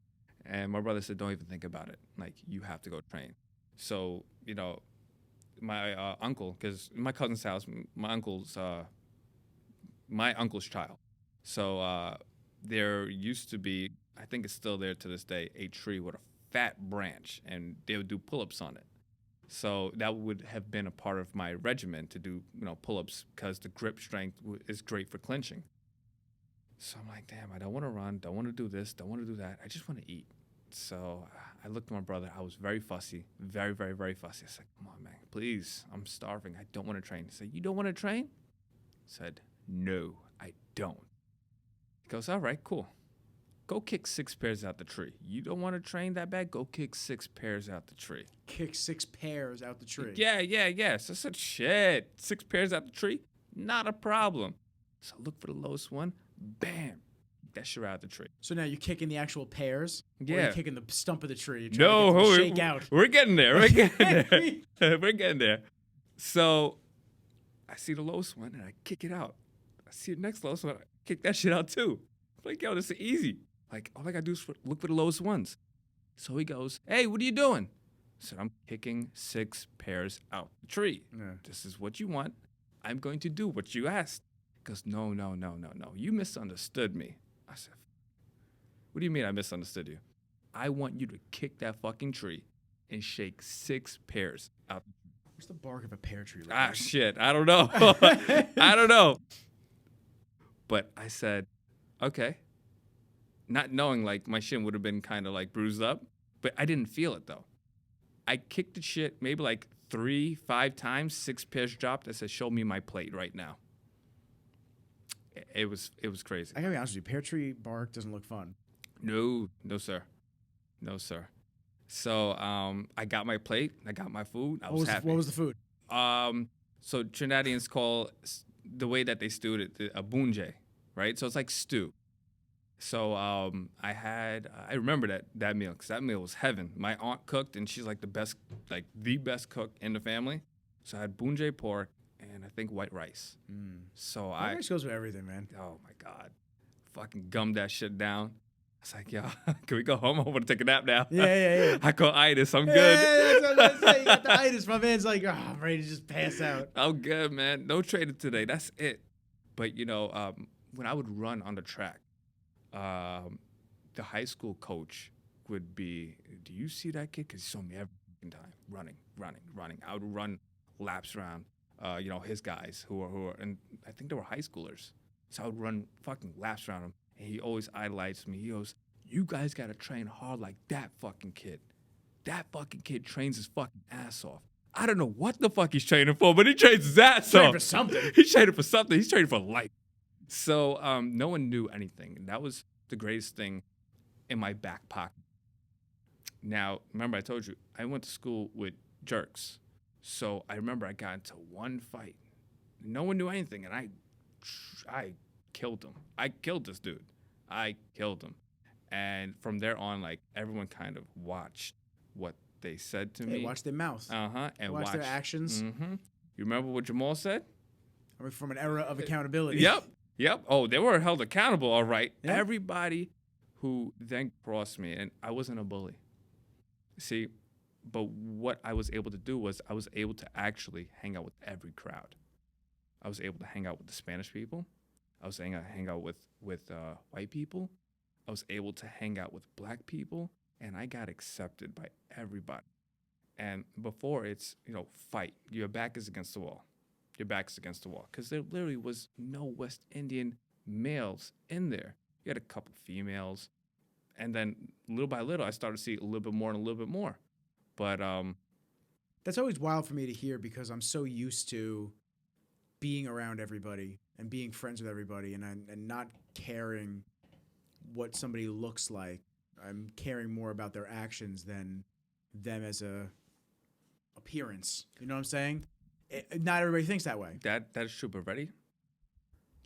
and my brother said, don't even think about it. Like, you have to go train. So, my uncle, because my cousin's house, my uncle's child. So there used to be, I think it's still there to this day, a tree with a fat branch, and they would do pull-ups on it. So that would have been a part of my regimen, to do, pull-ups, because the grip strength is great for clinching. So I'm like, damn, I don't want to run, don't want to do this, don't want to do that. I just want to eat. So I looked at my brother. I was very fussy, very, very, very fussy. I said, come on, man, please, I'm starving. I don't want to train. He said, you don't want to train? I said, no, I don't. He goes, all right, cool. Go kick 6 pears out the tree. You don't want to train that bad? Go kick 6 pears out the tree. Kick 6 pears out the tree. Yeah. So I said, shit, 6 pears out the tree? Not a problem. So I look for the lowest one. Bam. That shit out the tree. So now you're kicking the actual pears? Yeah. Or you're kicking the stump of the tree? No, to shake out. We're getting there. We're getting there. So I see the lowest one, and I kick it out. I see the next lowest one. I kick that shit out too. I'm like, yo, this is easy. Like, all I gotta do is look for the lowest ones. So he goes, hey, what are you doing? I said, I'm kicking 6 pears out the tree. Yeah. This is what you want. I'm going to do what you asked. He goes, no. You misunderstood me. I said, what do you mean I misunderstood you? I want you to kick that fucking tree and shake 6 pears out. What's the bark of a pear tree like? Shit. I don't know. I don't know. But I said, okay. Not knowing, like, my shin would have been kind of like bruised up, but I didn't feel it though. I kicked the shit maybe like 3-5 times, 6 pears dropped. I said, show me my plate right now. It was crazy. I gotta be honest with you, pear tree bark doesn't look fun. No, sir. So I got my plate, I got my food. I was happy. What was the food? So Trinidadians call the way that they stewed it a bunje, right? So it's like stew. So I remember that meal, because that meal was heaven. My aunt cooked, and she's like the best cook in the family. So I had bunje pork and I think white rice. So white rice goes with everything, man. Oh my God, fucking gummed that shit down. I was like, yo, can we go home? I want to take a nap now. Yeah. I call itis. I'm good. Yeah, that's what I was gonna say. You got the itis. My man's like, oh, I'm ready to just pass out. I'm good, man. No trading today. That's it. But when I would run on the track, the high school coach would be, do you see that kid? Because he saw me every fucking time, running. I would run laps around, his guys who are, and I think they were high schoolers. So I would run fucking laps around him, and he always idolized me. He goes, you guys got to train hard like that fucking kid. That fucking kid trains his fucking ass off. I don't know what the fuck he's training for, but he trains his ass off. For something. He's training for something. He's training for life. So no one knew anything. And that was the greatest thing in my back pocket. Now, remember I told you, I went to school with jerks. So I remember I got into one fight. No one knew anything, and I killed him. I killed this dude. I killed him. And from there on, like, everyone kind of watched what they said to me. Watch their mouth. And watch their actions. Mm-hmm. You remember what Jamal said? I mean, from an era of accountability. Yep. Oh, they were held accountable, all right. Yep. Everybody who then crossed me, and I wasn't a bully. See, but what I was able to do was I was able to actually hang out with every crowd. I was able to hang out with the Spanish people. I was able to hang out with white people. I was able to hang out with black people, and I got accepted by everybody. And before it's, fight. Your back is against the wall. Your back is against the wall. Because there literally was no West Indian males in there. You had a couple females. And then little by little, I started to see a little bit more and a little bit more. But that's always wild for me to hear because I'm so used to being around everybody and being friends with everybody and not caring what somebody looks like. I'm caring more about their actions than them as a appearance. You know what I'm saying? Not everybody thinks that way. That is true. But ready?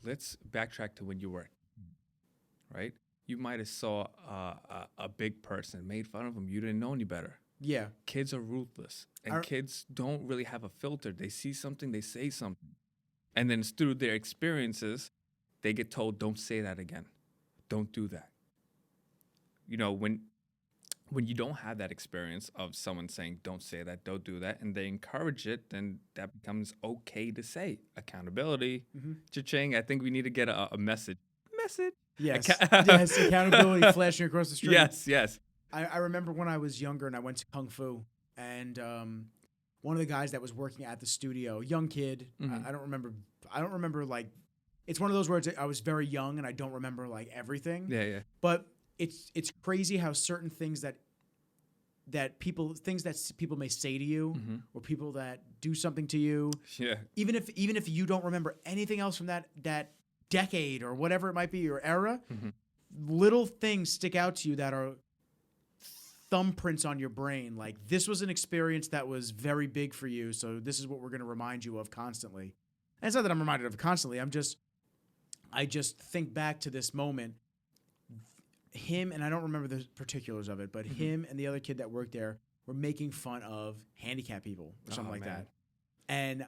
Let's backtrack to when you were, right? You might have saw a big person, made fun of them. You didn't know any better. Yeah. Kids are ruthless. And kids don't really have a filter. They see something, they say something. And then through their experiences, they get told, don't say that again. Don't do that. When you don't have that experience of someone saying, don't say that, don't do that, and they encourage it, then that becomes okay to say. Accountability. Mm-hmm. Cha-ching, I think we need to get a message. Yes. Yes, accountability flashing across the street. Yes. I remember when I was younger and I went to Kung Fu, and one of the guys that was working at the studio, young kid, mm-hmm. I don't remember like, it's one of those words I was very young and I don't remember like everything. Yeah. But it's crazy how certain things that people may say to you, mm-hmm. or people that do something to you. Yeah. Even if you don't remember anything else from that decade or whatever it might be, your era, mm-hmm. little things stick out to you that are thumbprints on your brain. Like, this was an experience that was very big for you, so this is what we're going to remind you of constantly. And it's not that I'm reminded of it constantly. I just think back to this moment. Him, and I don't remember the particulars of it, but mm-hmm. him and the other kid that worked there were making fun of handicapped people or something like that. And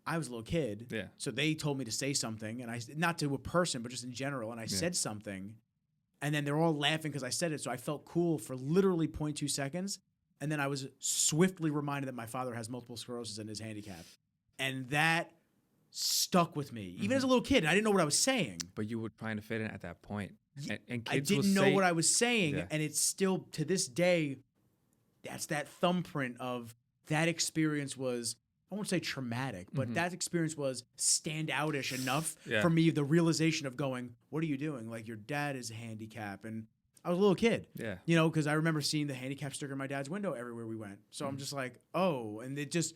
I was a little kid, so they told me to say something, and not to a person, but just in general, and I said something, and then they're all laughing because I said it, so I felt cool for literally 0.2 seconds, and then I was swiftly reminded that my father has multiple sclerosis and is handicapped, and that stuck with me. Even mm-hmm. as a little kid, I didn't know what I was saying. But you were trying to fit in at that point. And kids I didn't know what I was saying, and it's still, to this day, that's that thumbprint of that experience was, I won't say traumatic, but mm-hmm. that experience was standoutish enough for me, the realization of going, what are you doing? Like, your dad is handicapped, and I was a little kid. Yeah. Because I remember seeing the handicap sticker in my dad's window everywhere we went. So mm-hmm. I'm just like, oh, and it just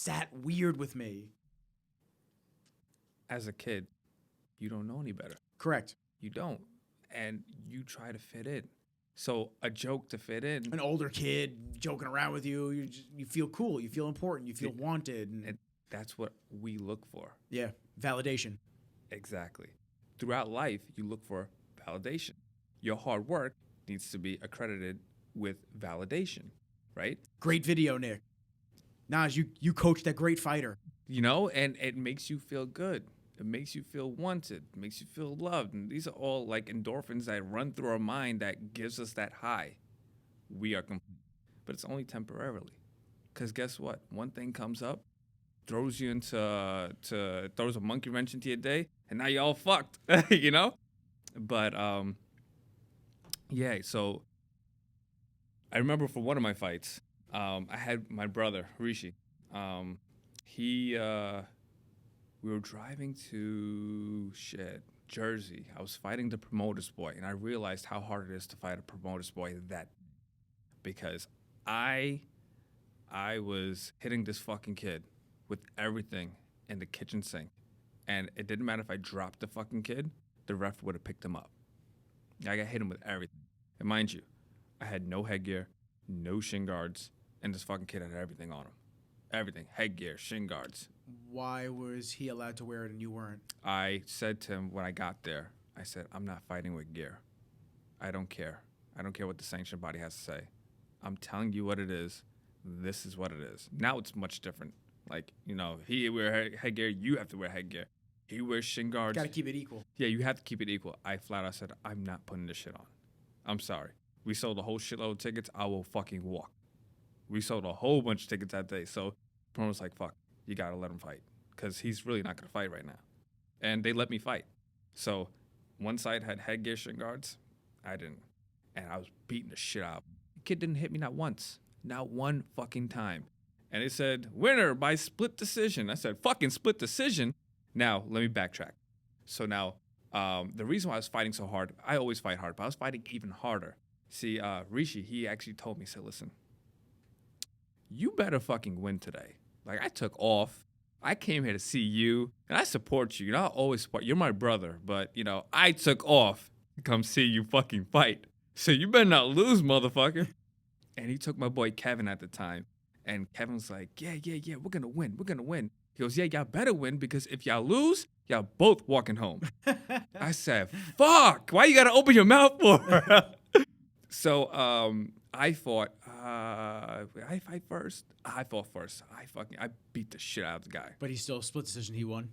sat weird with me. As a kid, you don't know any better. Correct. You don't. And you try to fit in. So a joke to fit in. An older kid joking around with you, you feel cool, you feel important, you feel wanted. And that's what we look for. Yeah, validation. Exactly. Throughout life, you look for validation. Your hard work needs to be accredited with validation, right? Great video, Nick. Nas, you coached that great fighter. And it makes you feel good. It makes you feel wanted, makes you feel loved. And these are all like endorphins that run through our mind that gives us that high. We are complete. But it's only temporarily. Because guess what? One thing comes up, throws you throws a monkey wrench into your day, and now you're all fucked, But, Yeah, so I remember for one of my fights, I had my brother Rishi. Um, we were driving to Jersey. I was fighting the promoter's boy, and I realized how hard it is to fight a promoter's boy because I I was hitting this fucking kid with everything in the kitchen sink, and it didn't matter if I dropped the fucking kid, the ref would have picked him up. I got hit him with everything, and mind you, I had no headgear, no shin guards, and this fucking kid had everything on him. Everything. Headgear, shin guards. Why was he allowed to wear it and you weren't? I said to him when I got there, I said, I'm not fighting with gear. I don't care. I don't care what the sanctioned body has to say. I'm telling you what it is. This is what it is. Now it's much different. Like, he wear headgear, you have to wear headgear. He wears shin guards. Got to keep it equal. Yeah, you have to keep it equal. I flat out said, I'm not putting this shit on. I'm sorry. We sold a whole shitload of tickets. I will fucking walk. We sold a whole bunch of tickets that day. So Bruno was like, fuck, you got to let him fight because he's really not going to fight right now. And they let me fight. So one side had headgear, shin guards. I didn't. And I was beating the shit out. The kid didn't hit me not once. Not one fucking time. And it said, winner by split decision. I said, fucking split decision? Now, let me backtrack. So now, the reason why I was fighting so hard, I always fight hard, but I was fighting even harder. See, Rishi, he actually told me, he said, listen, you better fucking win today. Like, I took off. I came here to see you, and I support you. I always support you. You're my brother, but, I took off to come see you fucking fight. So you better not lose, motherfucker. And he took my boy Kevin at the time, and Kevin was like, yeah, we're going to win. We're going to win. He goes, yeah, y'all better win because if y'all lose, y'all both walking home. I said, fuck, why you got to open your mouth for? So I fought. I fight first. I fought first. I beat the shit out of the guy. But he still split decision. He won.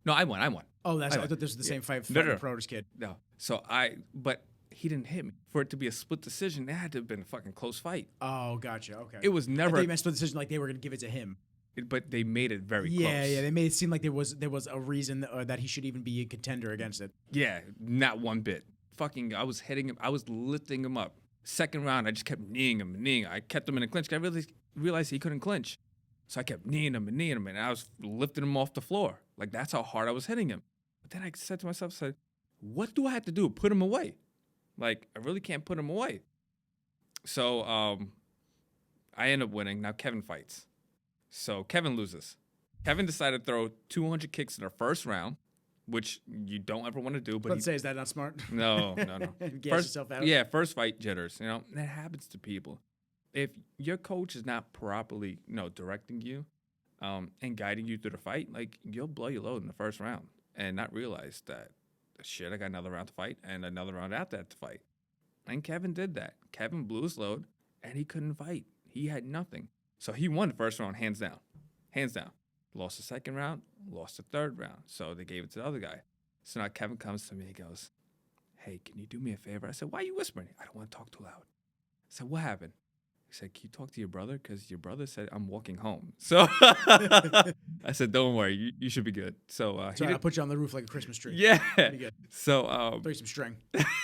No, I won. Oh, I thought this was the same fight. No. The Proter's kid. No. So but he didn't hit me. For it to be a split decision, it had to have been a fucking close fight. Oh, gotcha. Okay. It was never. I thought you meant split decision, like they were going to give it to him. But they made it very close. Yeah. They made it seem like there was a reason that he should even be a contender against it. Yeah, not one bit. Fucking, I was hitting him. I was lifting him up. Second round, I just kept kneeing him. I kept him in a clinch. I really realized he couldn't clinch. So I kept kneeing him, and I was lifting him off the floor. Like, that's how hard I was hitting him. But then I said to myself, what do I have to do? Put him away. Like, I really can't put him away. So I end up winning. Now Kevin fights. So Kevin loses. Kevin decided to throw 200 kicks in the first round, which you don't ever want to do. But let's say, is that not smart? No. Gas yourself out? Yeah, first fight jitters. That happens to people. If your coach is not properly, directing you and guiding you through the fight, like, you'll blow your load in the first round and not realize that, shit, I got another round to fight and another round after that to fight. And Kevin did that. Kevin blew his load, and he couldn't fight. He had nothing. So he won the first round, hands down. Lost the second round, lost the third round. So they gave it to the other guy. So now Kevin comes to me, he goes, hey, can you do me a favor? I said, why are you whispering? I don't want to talk too loud. I said, what happened? He said, can you talk to your brother? Because your brother said I'm walking home. So I said, don't worry, you should be good. So I'll put you on the roof like a Christmas tree. Yeah. Be good. So throw you some string.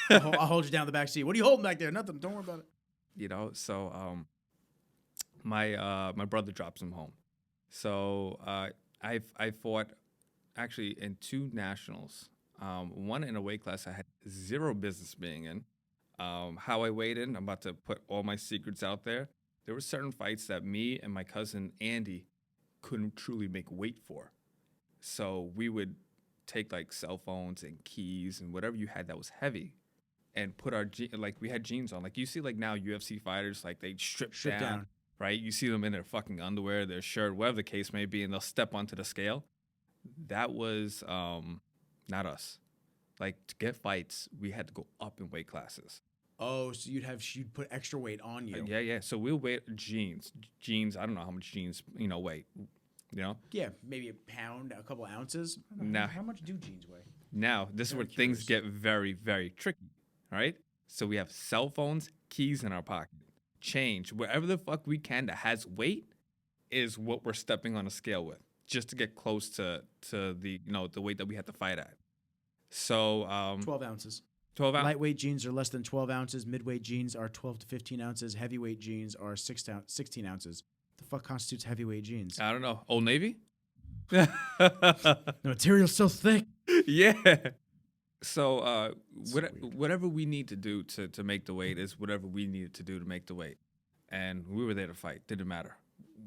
I'll hold you down the back seat. What are you holding back there? Nothing. Don't worry about it. So my brother drops him home. So I fought actually in 2 nationals. One in a weight class I had zero business being in. How I weighed in, I'm about to put all my secrets out there. There were certain fights that me and my cousin Andy couldn't truly make weight for. So we would take like cell phones and keys and whatever you had that was heavy and put our, we had jeans on. Like you see like now UFC fighters, like they strip down. Right? You see them in their fucking underwear, their shirt, whatever the case may be, and they'll step onto the scale. That was not us. Like, to get fights, we had to go up in weight classes. Oh, so you'd put extra weight on you. Yeah. So we'll weigh jeans. Jeans, I don't know how much jeans, weigh. Yeah, maybe a pound, a couple ounces. Now, how much do jeans weigh? Now, this is where things get very, very tricky, right? So we have cell phones, keys in our pocket. Change, wherever the fuck we can that has weight is what we're stepping on a scale with, just to get close to the the weight that we had to fight at. So 12 ounces. 12 ounces. Lightweight jeans are less than 12 ounces. Midweight jeans are 12 to 15 ounces. Heavyweight jeans are 16 ounces. The fuck constitutes heavyweight jeans? I don't know. Old Navy? The material's so thick. Yeah. So weird. whatever we need to do to make the weight is whatever we needed to do to make the weight. And we were there to fight. Didn't matter.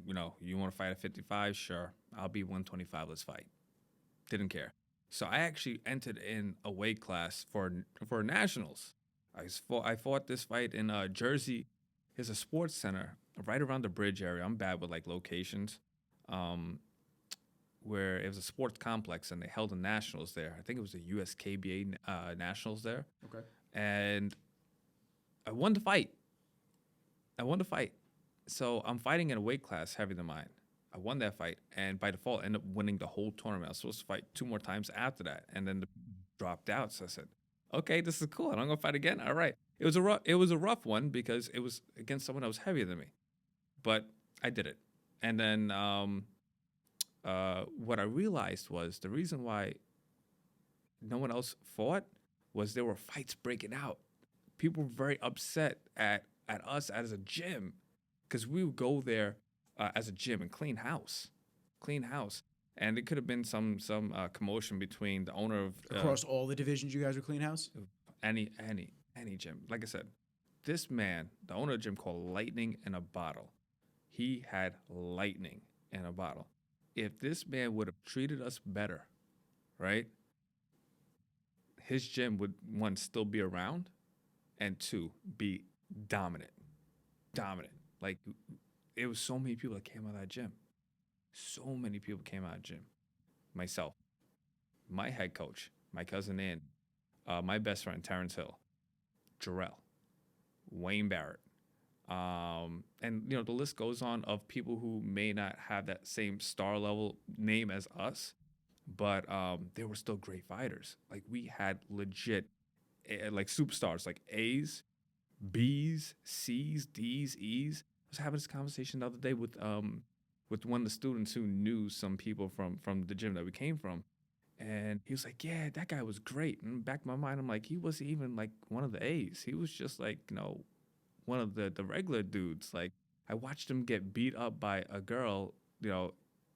You know, you want to fight at 55? Sure. I'll be 125. Let's fight. Didn't care. So I actually entered in a weight class for nationals. I fought this fight in Jersey. There's a sports center right around the bridge area. I'm bad with like locations. Where it was a sports complex and they held the nationals there. I think it was the USKBA nationals there. Okay. And I won the fight. So I'm fighting in a weight class heavier than mine. I won that fight, and by default, ended up winning the whole tournament. I was supposed to fight 2 more times after that, and then dropped out. So I said, okay, this is cool. And I'm going to fight again? All right. It was a rough one because it was against someone that was heavier than me. But I did it. And then what I realized was the reason why no one else fought was there were fights breaking out. People were very upset at us as a gym because we would go there as a gym and clean house. And it could have been some commotion between the owner of Across all the divisions, you guys are clean house? any gym. Like I said, this man, the owner of the gym, called lightning in a bottle. He had lightning in a bottle. If this man would have treated us better, right, his gym would, 1, still be around, and 2, be dominant. Like, it was so many people that came out of that gym. So many people came out of the gym. Myself, my head coach, my cousin Ann, my best friend Terrence Hill, Jarrell, Wayne Barrett, and you know the list goes on of people who may not have that same star level name as us, but they were still great fighters. Like we had legit like superstars, like A's, B's, C's, D's, E's. I was having this conversation the other day with one of the students who knew some people from the gym that we came from. And he was like, yeah, that guy was great. And back in my mind, I'm like, he wasn't even like one of the A's. He was just like, you know, one of the regular dudes. Like I watched him get beat up by a girl, you know,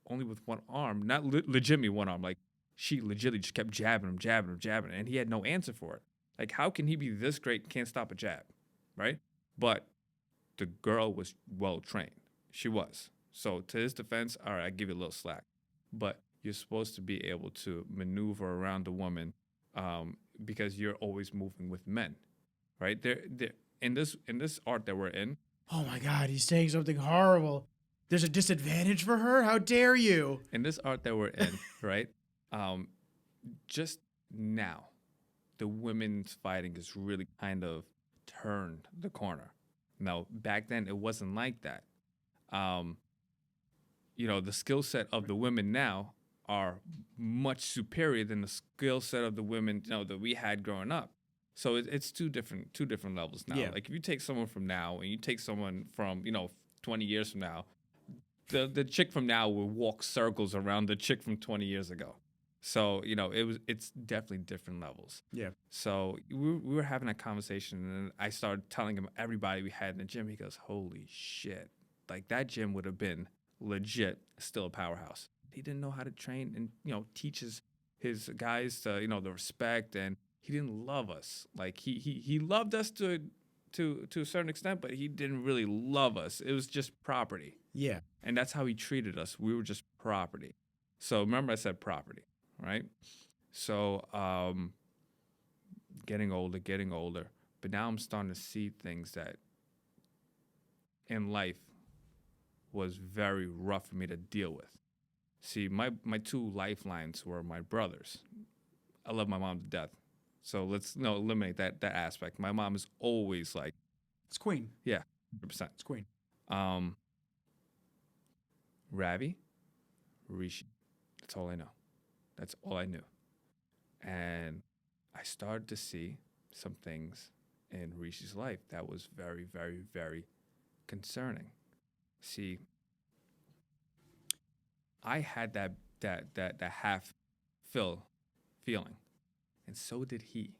only with one arm, not legitimately one arm. Like she legitimately just kept jabbing him. And he had no answer for it. Like how can he be this great and can't stop a jab, right? But the girl was well trained. She was. So to his defense, all right, I give you a little slack. But you're supposed to be able to maneuver around a woman because you're always moving with men, right? They're in this art that we're in. Oh my God, he's saying something horrible. There's a disadvantage for her? How dare you? In this art that we're in, right? Just now, the women's fighting has really kind of turned the corner. Now, back then, it wasn't like that. You know, the skill set of the women now are much superior than the skill set of the women, you know, that we had growing up. So it's two different levels now. Yeah. Like if you take someone from now and you take someone from, you know, 20 years from now, the chick from now will walk circles around the chick from 20 years ago. So, you know, it's definitely different levels. Yeah. So we were having that conversation, and I started telling him everybody we had in the gym. He goes, holy shit. Like that gym would have been legit still a powerhouse. He didn't know how to train and, you know, teaches his guys to, you know, the respect, and he didn't love us. Like he loved us to a certain extent, but he didn't really love us. It was just property. Yeah. And that's how he treated us. We were just property. So remember I said property, right? So getting older. But now I'm starting to see things that in life was very rough for me to deal with. See, my 2 lifelines were my brothers. I love my mom to death. So let's eliminate that aspect. My mom is always like, It's queen. yeah, 100%. It's queen. Ravi, Rishi. That's all I know. That's all I knew. And I started to see some things in Rishi's life that was very, very, very concerning. See, I had that half feeling, and so did he.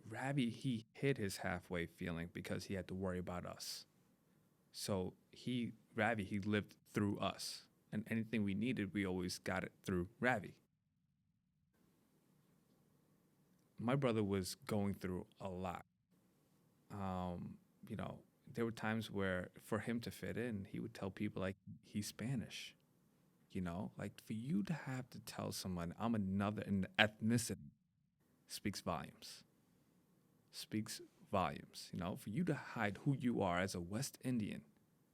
Ravi, he hid his halfway feeling because he had to worry about us. So Ravi, he lived through us. And anything we needed, we always got it through Ravi. My brother was going through a lot. You know, there were times where for him to fit in, he would tell people like he's Spanish. You know, like for you to have to tell someone I'm another in ethnicity speaks volumes. Speaks volumes. You know, for you to hide who you are as a West Indian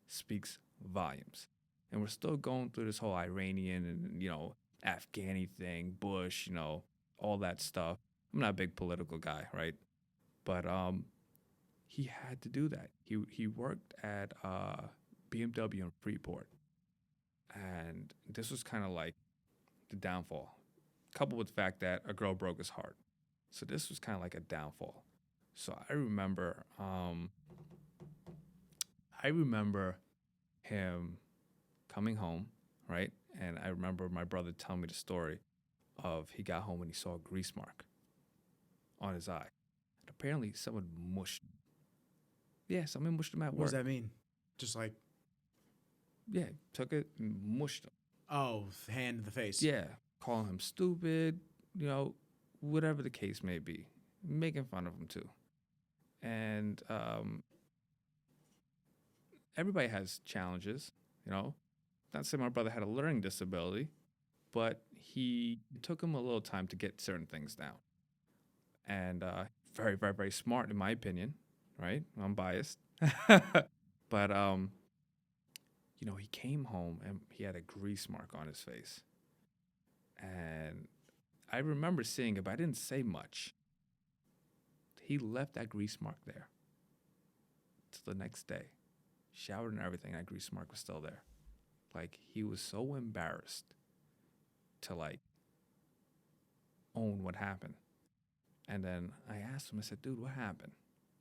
speaks volumes. And we're still going through this whole Iranian and, you know, Afghani thing, Bush, you know, all that stuff. I'm not a big political guy, right? But he had to do that. He worked at BMW in Freeport. And this was kind of like the downfall, coupled with the fact that a girl broke his heart. So this was kind of like a downfall. So I remember him coming home, right? And I remember my brother telling me the story of he got home and he saw a grease mark on his eye. And apparently someone mushed him. Yeah, someone mushed him at work. What does that mean? Just like, yeah, took it and mushed him. oh, hand in the face. Yeah, calling him stupid, you know, whatever the case may be, making fun of him too. And everybody has challenges, you know. Not saying my brother had a learning disability, but it took him a little time to get certain things down. And very, very, very smart in my opinion, right? I'm biased. But, you know, he came home and he had a grease mark on his face. And I remember seeing it, but I didn't say much. He left that grease mark there till the next day. Showered and everything, that grease mark was still there. Like, he was so embarrassed to, like, own what happened. And then I asked him, I said, dude, what happened?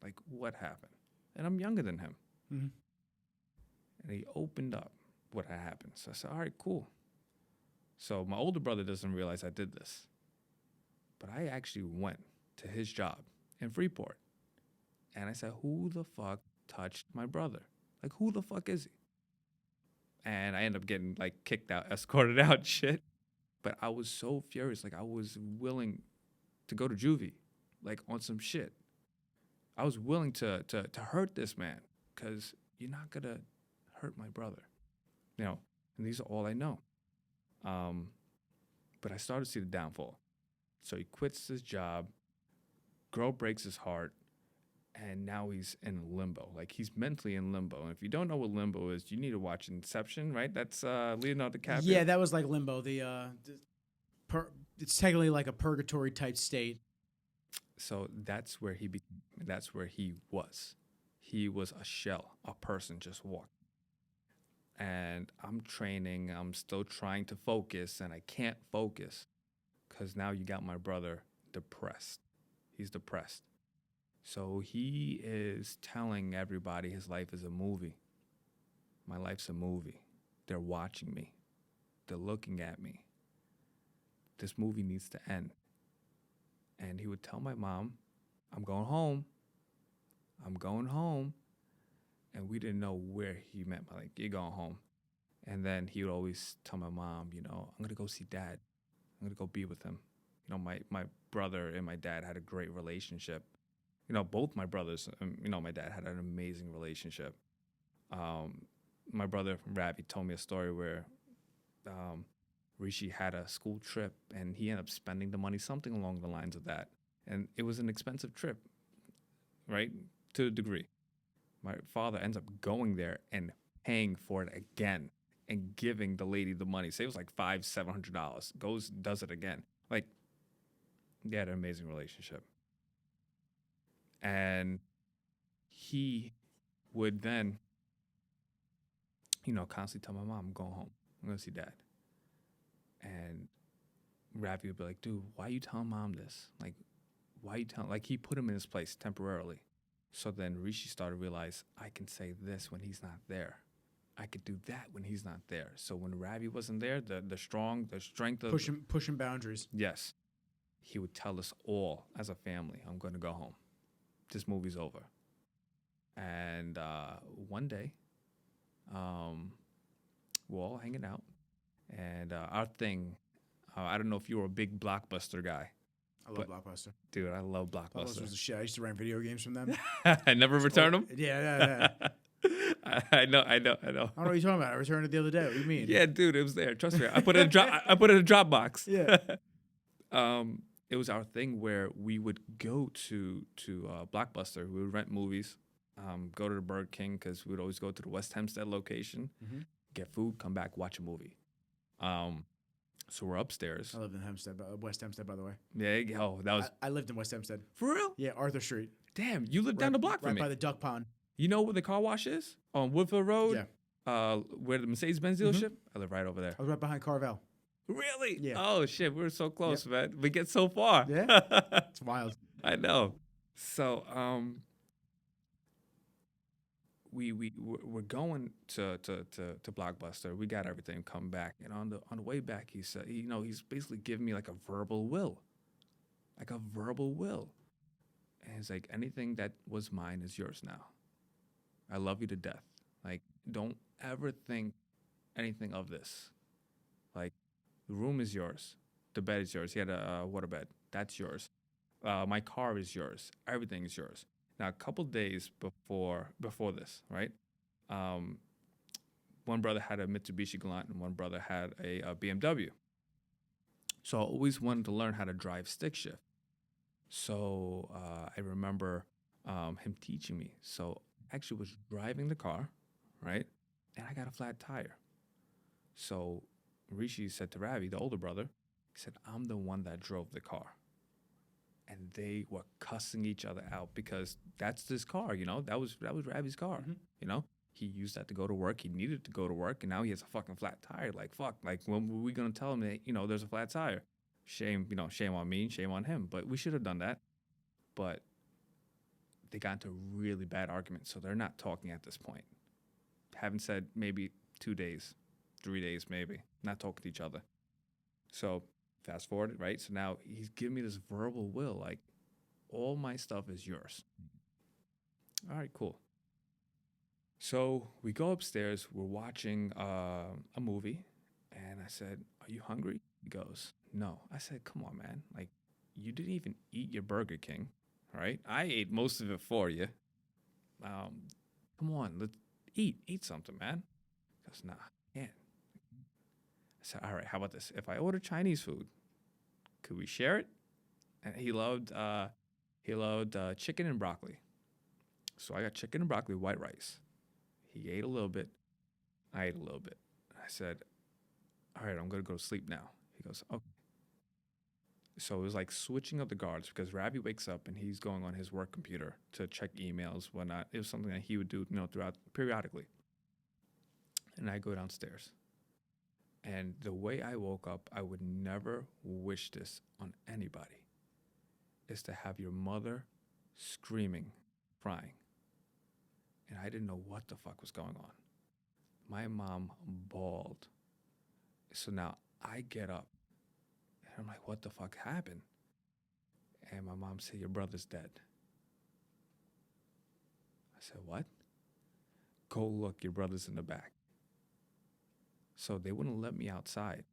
Like, what happened? And I'm younger than him. Mm-hmm. And he opened up what had happened. So I said, all right, cool. So my older brother doesn't realize I did this. But I actually went to his job in Freeport. And I said, who the fuck touched my brother? Like, who the fuck is he? And I ended up getting, like, kicked out, escorted out, shit. But I was so furious. Like, I was willing to go to juvie, like, on some shit. I was willing to hurt this man because you're not going to hurt my brother. You know, and these are all I know. But I started to see the downfall. So he quits his job, girl breaks his heart, and now he's in limbo. Like, he's mentally in limbo. And if you don't know what limbo is, you need to watch Inception, right? That's Leonardo DiCaprio. Yeah, that was like limbo. It's technically like a purgatory type state. So that's where he was. He was a shell, a person just walking. And I'm training, I'm still trying to focus, and I can't focus because now you got my brother depressed. He's depressed. So he is telling everybody his life is a movie. My life's a movie. They're watching me. They're looking at me. This movie needs to end. And he would tell my mom, I'm going home. I'm going home. And we didn't know where he meant by, like, you're going home. And then he would always tell my mom, you know, I'm going to go see Dad. I'm going to go be with him. You know, my brother and my dad had a great relationship. You know, both my brothers, you know, my dad had an amazing relationship. My brother, Ravi, told me a story where Rishi had a school trip and he ended up spending the money, something along the lines of that. And it was an expensive trip, right, to a degree. My father ends up going there and paying for it again and giving the lady the money. Say it was like $500-700. Goes, does it again. Like, they had an amazing relationship. And he would then, you know, constantly tell my mom, I'm going home. I'm going to see Dad. And Ravi would be like, dude, why you telling mom this? Like, why you telling? Like, he put him in his place temporarily. So then Rishi started to realize, I can say this when he's not there. I could do that when he's not there. So when Ravi wasn't there, the strength of... Pushing boundaries. Yes. He would tell us all as a family, I'm going to go home. this movie's over. And one day, we're all hanging out, and our thing. I don't know if you were a big Blockbuster guy. I love Blockbuster. Dude, I love Blockbuster Blockbuster. was the shit. I used to rent video games from them. I never returned them. Yeah. I know. I don't know what you're talking about. I returned it the other day. What do you mean? Yeah, dude, it was there. Trust me. I put it in a Dropbox. Yeah. It was our thing where we would go to Blockbuster. We would rent movies, go to the Burger King because we would always go to the West Hempstead location, get food, come back, watch a movie. So we're upstairs. I lived in West Hempstead, by the way. Yeah, that was. I lived in West Hempstead. For real? Yeah, Arthur Street. Damn, you lived down the block from me. Right by the duck pond. You know where the car wash is? On Woodville Road? Yeah. Where the Mercedes-Benz dealership? I live right over there. I was right behind Carvel. Really? Yeah. Oh, shit. We were so close, man. We get so far. Yeah. It's wild. I know. So, we're going to Blockbuster. We got everything come back, and on the way back, he said, he's basically giving me like a verbal will, and it's like anything that was mine is yours now. I love you to death. Like, don't ever think anything of this. Like, the room is yours, the bed is yours. He had a waterbed. That's yours. My car is yours. Everything is yours. Now, a couple days before this, right? One brother had a Mitsubishi Galant and one brother had a BMW. So I always wanted to learn how to drive stick shift. So I remember him teaching me. So I actually was driving the car, right? And I got a flat tire. So Rishi said to Ravi, the older brother, he said, I'm the one that drove the car. And they were cussing each other out because that's his car, that was Ravi's car, He used that to go to work. He needed to go to work, and now he has a fucking flat tire. Like, fuck, like, when were we going to tell him that, there's a flat tire? Shame, shame on me, shame on him. But we should have done that. But they got into really bad arguments, so they're not talking at this point. Haven't said maybe 2 days, 3 days maybe, not talking to each other. So fast forward, right? So now he's giving me this verbal will, like, all my stuff is yours. All right, cool. So we go upstairs, we're watching a movie, and I said, are you hungry? He goes, no. I said, come on, man. Like, you didn't even eat your Burger King, right? I ate most of it for you. Come on, let's eat something, man. He goes, nah, I can't. I said, all right, how about this? If I order Chinese food, could we share it? And he loved chicken and broccoli. So I got chicken and broccoli, white rice. He ate a little bit. I ate a little bit. I said, all right, I'm going to go to sleep now. He goes, okay. So it was like switching up the guards because Ravi wakes up and he's going on his work computer to check emails, whatnot. It was something that he would do, throughout periodically. And I go downstairs. And the way I woke up, I would never wish this on anybody, is to have your mother screaming, crying. And I didn't know what the fuck was going on. My mom bawled. So now I get up. And I'm like, what the fuck happened? And my mom said, your brother's dead. I said, what? Go look, your brother's in the back. So they wouldn't let me outside.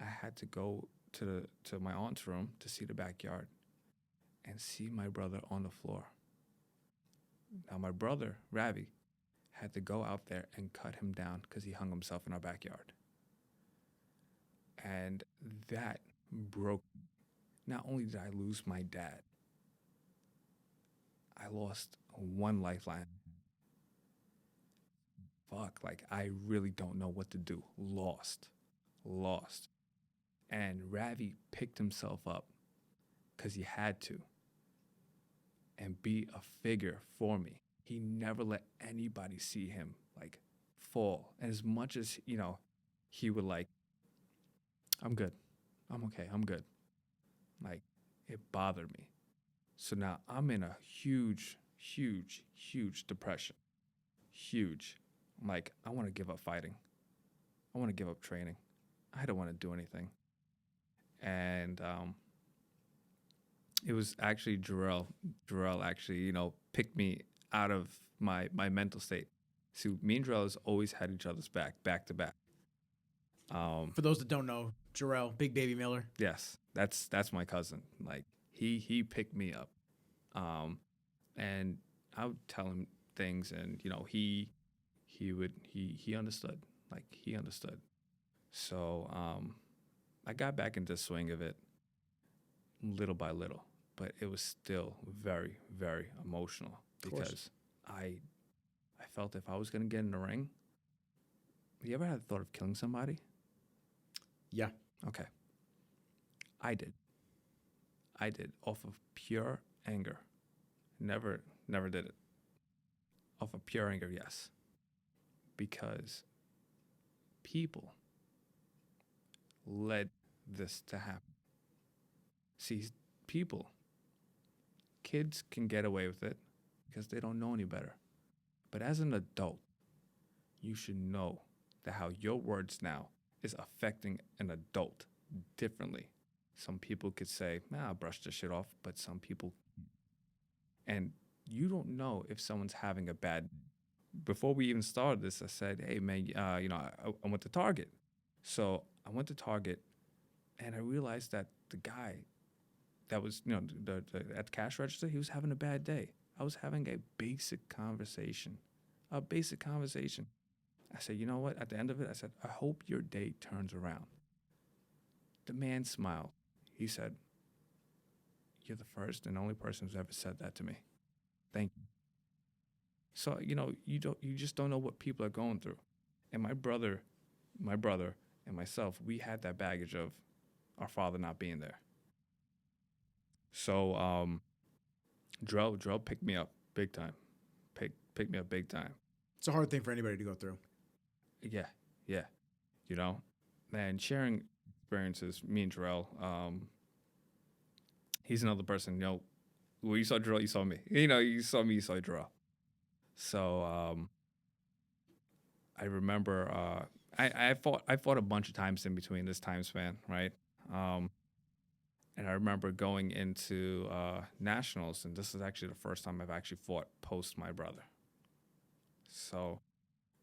I had to go to my aunt's room to see the backyard and see my brother on the floor. Now my brother, Ravi, had to go out there and cut him down because he hung himself in our backyard. And that broke me. Not only did I lose my dad, I lost one lifeline. Fuck, like, I really don't know what to do. Lost. And Ravi picked himself up because he had to and be a figure for me. He never let anybody see him, like, fall. And as much as, he would, like, I'm good. I'm okay. I'm good. Like, it bothered me. So now I'm in a huge depression. Huge. I'm like, I want to give up fighting. I want to give up training. I don't want to do anything. And It was actually Jarrell. Jarrell actually, picked me out of my mental state. See, me and Jarrell has always had each other's back to back. For those that don't know, Jarrell, Big Baby Miller. Yes, that's my cousin. Like he picked me up, and I would tell him things, and he understood. Like he understood. So I got back into the swing of it little by little, but it was still very, very emotional because I felt if I was gonna get in the ring. You ever had the thought of killing somebody? Yeah. Okay. I did off of pure anger. Never did it. Off of pure anger, yes. Because people led this to happen. See, kids can get away with it because they don't know any better. But as an adult, you should know that how your words now is affecting an adult differently. Some people could say, I'll brush this shit off, but some people can't. And you don't know if someone's having a bad day. Before we even started this, I said, hey, man, I went to Target. So I went to Target, and I realized that the guy that was, at the cash register, he was having a bad day. I was having a basic conversation. I said, you know what? At the end of it, I said, I hope your day turns around. The man smiled. He said, you're the first and only person who's ever said that to me. Thank you. So, you just don't know what people are going through. And my brother and myself, we had that baggage of our father not being there. So, Drell picked me up big time. Picked me up big time. It's a hard thing for anybody to go through. Yeah. And sharing experiences, me and Jarrell, he's another person, when you saw Jarrell, you saw me. You saw me, you saw Jarrell. So I remember I fought a bunch of times in between this time span, right? And I remember going into nationals, and this is actually the first time I've actually fought post my brother. So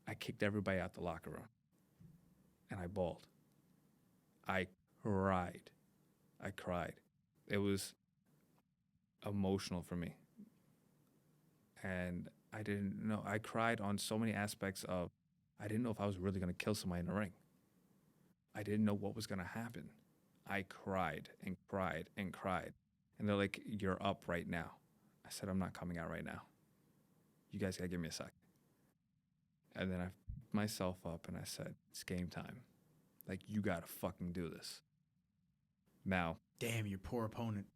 I kicked everybody out the locker room, and I bawled. I cried. It was emotional for me. And I didn't know. I cried on so many aspects of, I didn't know if I was really going to kill somebody in the ring. I didn't know what was going to happen. I cried and cried and cried. And they're like, you're up right now. I said, I'm not coming out right now. You guys got to give me a sec. And then I picked myself up and I said, it's game time. Like, you got to fucking do this. Now. Damn, your poor opponent.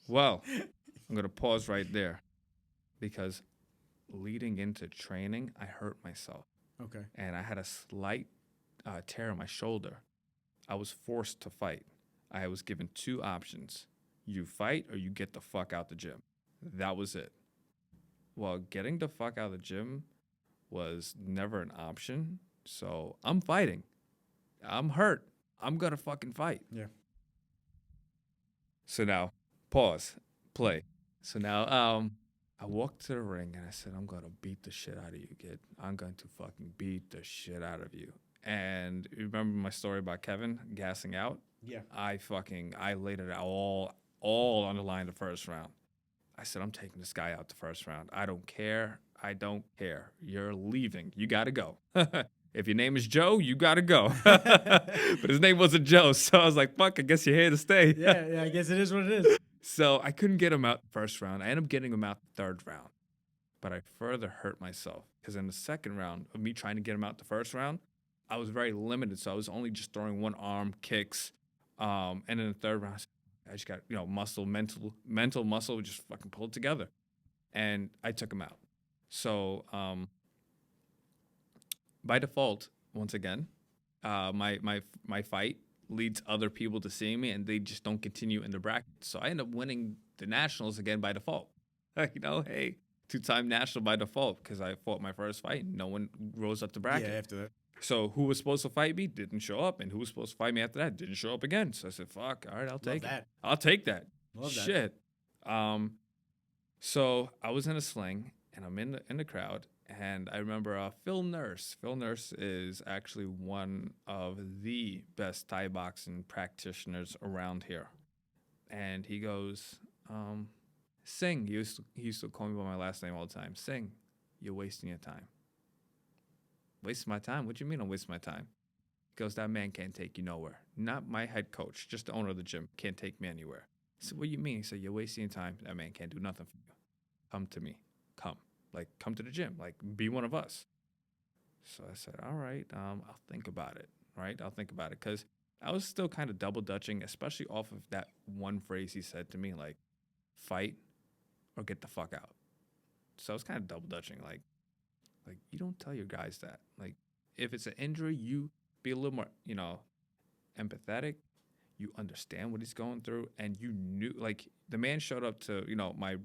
Well, I'm going to pause right there because leading into training, I hurt myself. Okay. And I had a slight tear in my shoulder. I was forced to fight. I was given two options. You fight or you get the fuck out the gym. That was it. Well, getting the fuck out of the gym was never an option. So I'm fighting. I'm hurt. I'm going to fucking fight. Yeah. So now, pause, play. So now I walked to the ring and I said, I'm going to beat the shit out of you, kid. I'm going to fucking beat the shit out of you. And you remember my story about Kevin gassing out? Yeah. I laid it all on the line the first round. I said, I'm taking this guy out the first round. I don't care. You're leaving. You got to go. If your name is Joe, you got to go. But his name wasn't Joe. So I was like, fuck, I guess you're here to stay. Yeah, I guess it is what it is. So I couldn't get him out the first round. I ended up getting him out the third round. But I further hurt myself because in the second round of me trying to get him out the first round, I was very limited. So I was only just throwing one arm, kicks. And in the third round, I just got, mental muscle, just fucking pulled together. And I took him out. So by default, once again, my fight leads other people to seeing me, and they just don't continue in the bracket. So I end up winning the nationals again by default. Hey, 2-time national by default because I fought my first fight. And no one rose up the bracket. Yeah, after that. So who was supposed to fight me didn't show up, and who was supposed to fight me after that didn't show up again. So I said, "Fuck, all right, I'll take it. I'll take that." Love that. Shit. So I was in a sling, and I'm in the crowd, and I remember Phil Nurse. Phil Nurse is actually one of the best Thai boxing practitioners around here, and he goes, "Singh." He used to call me by my last name all the time. "Singh, you're wasting your time." Wasting my time? What do you mean I'm wasting my time? He goes, "That man can't take you nowhere. Not my head coach, just the owner of the gym can't take me anywhere." I said, "What do you mean?" He said, "You're wasting your time. That man can't do nothing for you. Come to me. Come. Like, come to the gym. Like, be one of us." So I said, "All right, I'll think about it." Right? I'll think about it. Because I was still kind of double dutching, especially off of that one phrase he said to me, like, fight or get the fuck out. So I was kind of double dutching, like you don't tell your guys that. Like, if it's an injury, you be a little more, empathetic. You understand what he's going through, and you knew, like, the man showed up to, my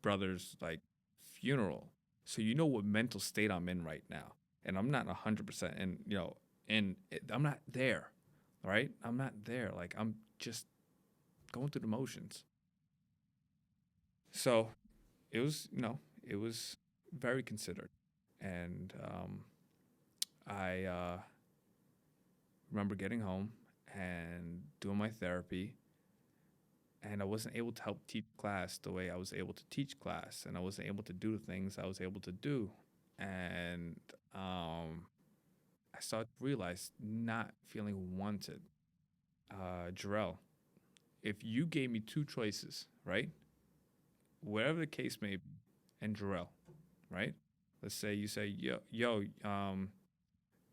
brother's, like, funeral. So you know what mental state I'm in right now. And I'm not 100%, and, I'm not there, right? I'm not there. Like, I'm just going through the motions. So it was, it was very considered. And I remember getting home and doing my therapy, and I wasn't able to help teach class the way I was able to teach class, and I wasn't able to do the things I was able to do. And I started to realize not feeling wanted. Jarrell, if you gave me two choices, right? Whatever the case may be, and Jarrell, right? Let's say you say, yo,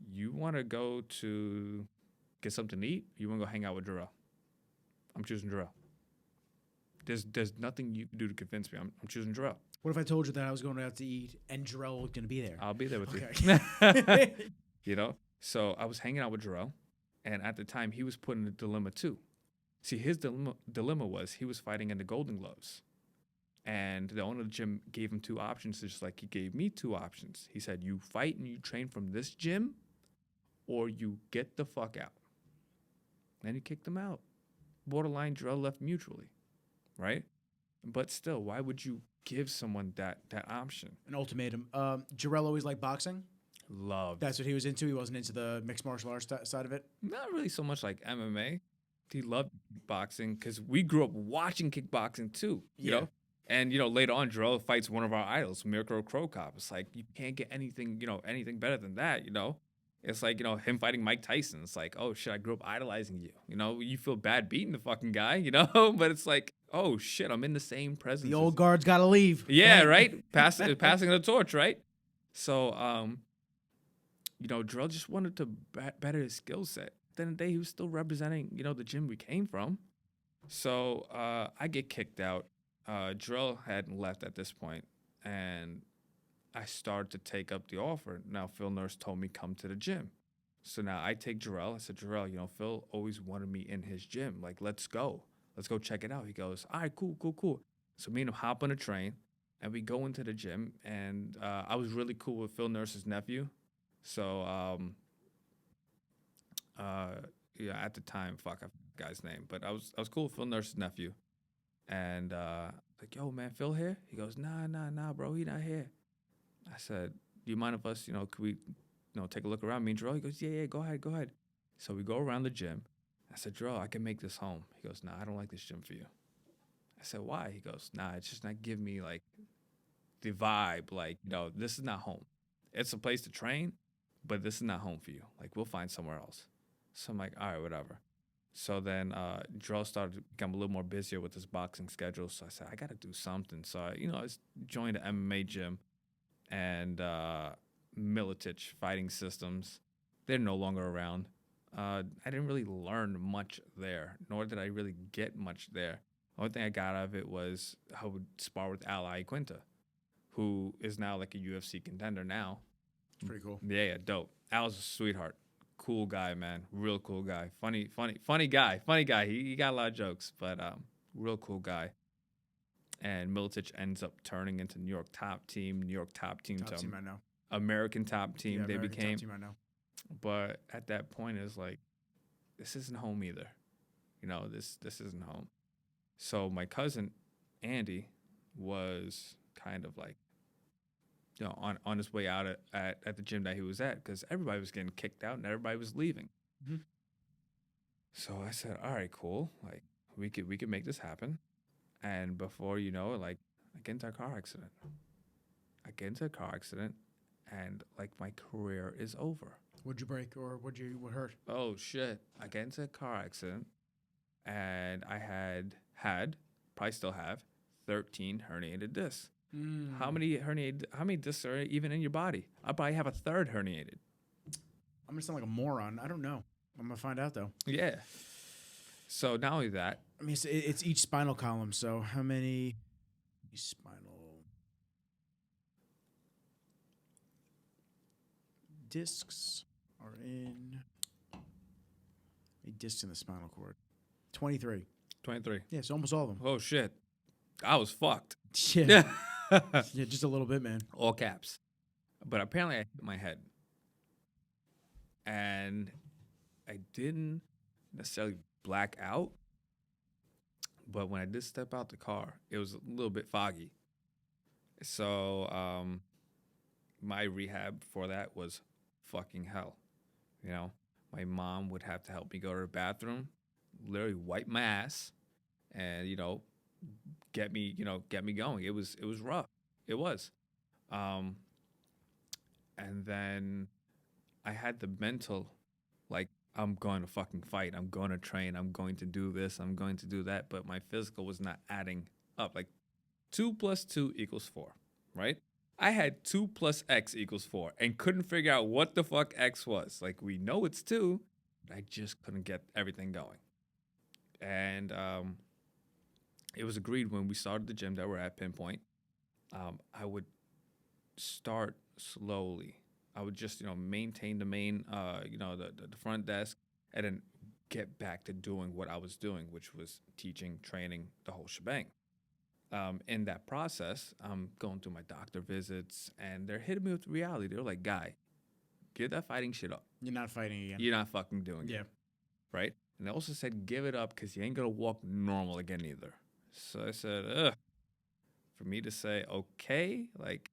you want to go to get something to eat? You want to go hang out with Jarrell? I'm choosing Jarrell. There's nothing you can do to convince me. I'm choosing Jarrell. What if I told you that I was going out to eat and Jarrell was going to be there? I'll be there with you. So I was hanging out with Jarrell, and at the time he was put in a dilemma too. See, his dilemma was he was fighting in the Golden Gloves. And the owner of the gym gave him two options, just like he gave me two options. He said, you fight and you train from this gym, or you get the fuck out. And he kicked him out. Borderline Jarrell left mutually, right? But still, why would you give someone that option? An ultimatum. Jarrell always liked boxing? Loved. That's what he was into? He wasn't into the mixed martial arts side of it? Not really so much like MMA. He loved boxing because we grew up watching kickboxing too, you know? And, later on, Jarrell fights one of our idols, Mirko Cro Cop. It's like, you can't get anything better than that, It's like, him fighting Mike Tyson. It's like, oh, shit, I grew up idolizing you. You feel bad beating the fucking guy, But it's like, oh, shit, I'm in the same presence. The old guard's got to leave. Yeah, right? Passing the torch, right? So, Jarrell just wanted to better his skill set. At the end of the day, he was still representing, the gym we came from. So I get kicked out. Jarrell hadn't left at this point, and I started to take up the offer. Now, Phil Nurse told me, come to the gym. So now I take Jarrell. I said, Jarrell, Phil always wanted me in his gym. Like, let's go. Let's go check it out. He goes, all right, cool. So me and him hop on a train, and we go into the gym, and I was really cool with Phil Nurse's nephew. So, at the time, I forgot the guy's name, but I was cool with Phil Nurse's nephew. And like, yo, man, Phil here? He goes, nah, bro, he not here. I said, do you mind if us, could we, take a look around? Me and Jarrell? He goes, yeah, go ahead. So we go around the gym. I said, Jarrell, I can make this home. He goes, nah, I don't like this gym for you. I said, why? He goes, nah, it's just not giving me, like, the vibe. Like, this is not home. It's a place to train, but this is not home for you. Like, we'll find somewhere else. So I'm like, all right, whatever. So then Jarrell started to become a little more busier with his boxing schedule. So I said, I got to do something. So, I joined the MMA gym and Militich Fighting Systems. They're no longer around. I didn't really learn much there, nor did I really get much there. The only thing I got out of it was I would spar with Ally Quinta, who is now like a UFC contender now. Pretty cool. Yeah, dope. Al's a sweetheart. Cool guy, man. Real cool guy. Funny guy. He got a lot of jokes, but real cool guy. And Militich ends up turning into New York top team. Top team I know. American top team. Yeah, they American became. Top team I know. But at that point, it's like, this isn't home either. This isn't home. So my cousin, Andy, was kind of like, on his way out at the gym that he was at, because everybody was getting kicked out and everybody was leaving. Mm-hmm. So I said, all right, cool. Like, we could make this happen. And before you know it, like, I get into a car accident. And like, my career is over. What'd you break or what hurt? Oh shit. I get into a car accident and I had, probably still have, 13 herniated discs. How many discs are even in your body? I probably have a third herniated. I'm gonna sound like a moron. I don't know. I'm gonna find out though. Yeah. So not only that, I mean, it's each spinal column. So how many spinal discs are in? Discs in the spinal cord. 23. 23. Yeah, so almost all of them. Oh shit. I was fucked. Yeah. Yeah, just a little bit, man. All caps. But apparently I hit my head. And I didn't necessarily black out. But when I did step out the car, it was a little bit foggy. So my rehab for that was fucking hell. My mom would have to help me go to the bathroom, literally wipe my ass, and get me going. It was rough. It was. And then I had the mental, like, I'm going to fucking fight. I'm going to train. I'm going to do this. I'm going to do that. But my physical was not adding up. Like, 2 + 2 = 4, right? I had 2 + X = 4 and couldn't figure out what the fuck X was. Like, we know it's 2, but I just couldn't get everything going. And it was agreed when we started the gym that we're at Pin Point, I would start slowly. I would just, maintain the main, the front desk, and then get back to doing what I was doing, which was teaching, training, the whole shebang. In that process, I'm going through my doctor visits, and they're hitting me with reality. They're like, guy, give that fighting shit up. You're not fighting again. You're not fucking doing it. Right? And they also said, give it up because you ain't going to walk normal again either. So I said, ugh. For me to say, okay, like,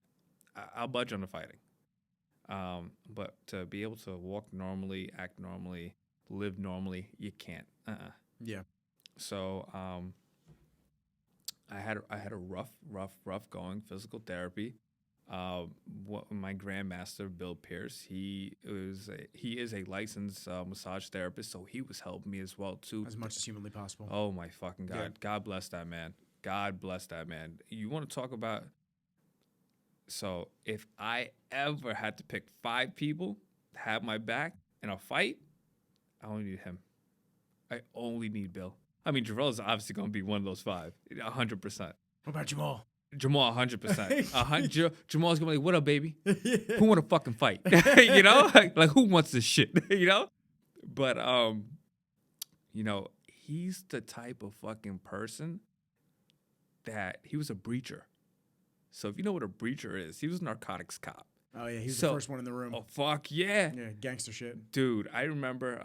I'll budge on the fighting. But to be able to walk normally, act normally, live normally, you can't. Yeah. So I had a rough going physical therapy. My grandmaster, Bill Pierce, he is a licensed massage therapist, so he was helping me as well too. As much as humanly possible. Oh my fucking God. Yeah. God bless that man. God bless that man. You want to talk about... So if I ever had to pick 5 people to have my back in a fight, I only need him. I only need Bill. I mean, Jarrell is obviously going to be one of those 5, 100%. What about Jamal? Jamal, 100%. Jamal's going to be like, what up, baby? Who want to fucking fight? Like, who wants this shit? But, he's the type of fucking person that he was a breacher. So if you know what a breacher is, he was a narcotics cop. Oh, yeah, he was the first one in the room. Oh, fuck, yeah. Yeah, gangster shit. Dude, I remember,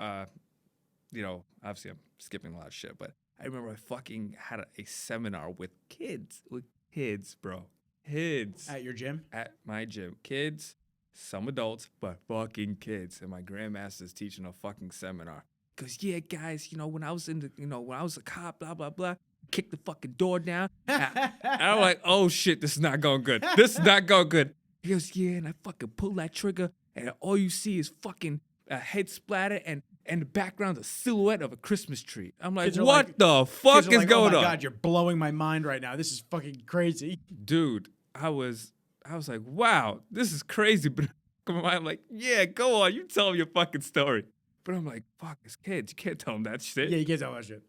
obviously I'm skipping a lot of shit, but I remember I fucking had a seminar with kids, bro. Kids. At your gym? At my gym. Kids, some adults, but fucking kids. And my grandmaster's teaching a fucking seminar. Because, yeah, guys, when I was when I was a cop, blah, blah, blah, kick the fucking door down. And I'm like, oh, shit, this is not going good. This is not going good. He goes, yeah, and I fucking pull that trigger, and all you see is fucking a head splatter, and in the background, a silhouette of a Christmas tree. I'm like, what the fuck is going on? Oh, my God, you're blowing my mind right now. This is fucking crazy. Dude, I was like, wow, this is crazy. But I'm like, yeah, go on. You tell me your fucking story. But I'm like, fuck, it's kids. You can't tell them that shit. Yeah, you can't tell that shit.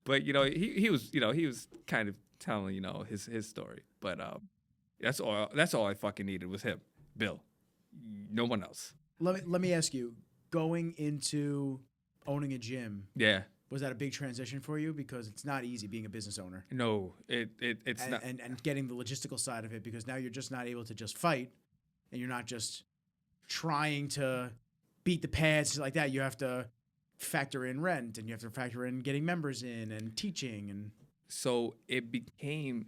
But, he was kind of telling, his story. But that's all I fucking needed was him, Bill. No one else. Let me ask you, going into owning a gym. Yeah. Was that a big transition for you? Because it's not easy being a business owner. No, it's not. And getting the logistical side of it, because now you're just not able to just fight, and you're not just trying to beat the pads like that. You have to factor in rent, and you have to factor in getting members in and teaching. And so it became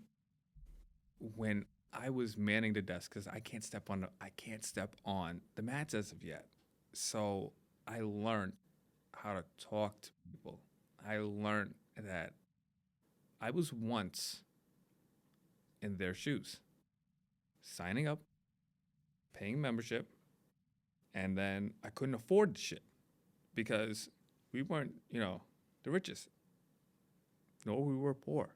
when I was manning the desk, because I can't step on the mats as of yet. So I learned how to talk to people. I learned that I was once in their shoes, signing up, paying membership, and then I couldn't afford the shit because we weren't, the richest. No, we were poor.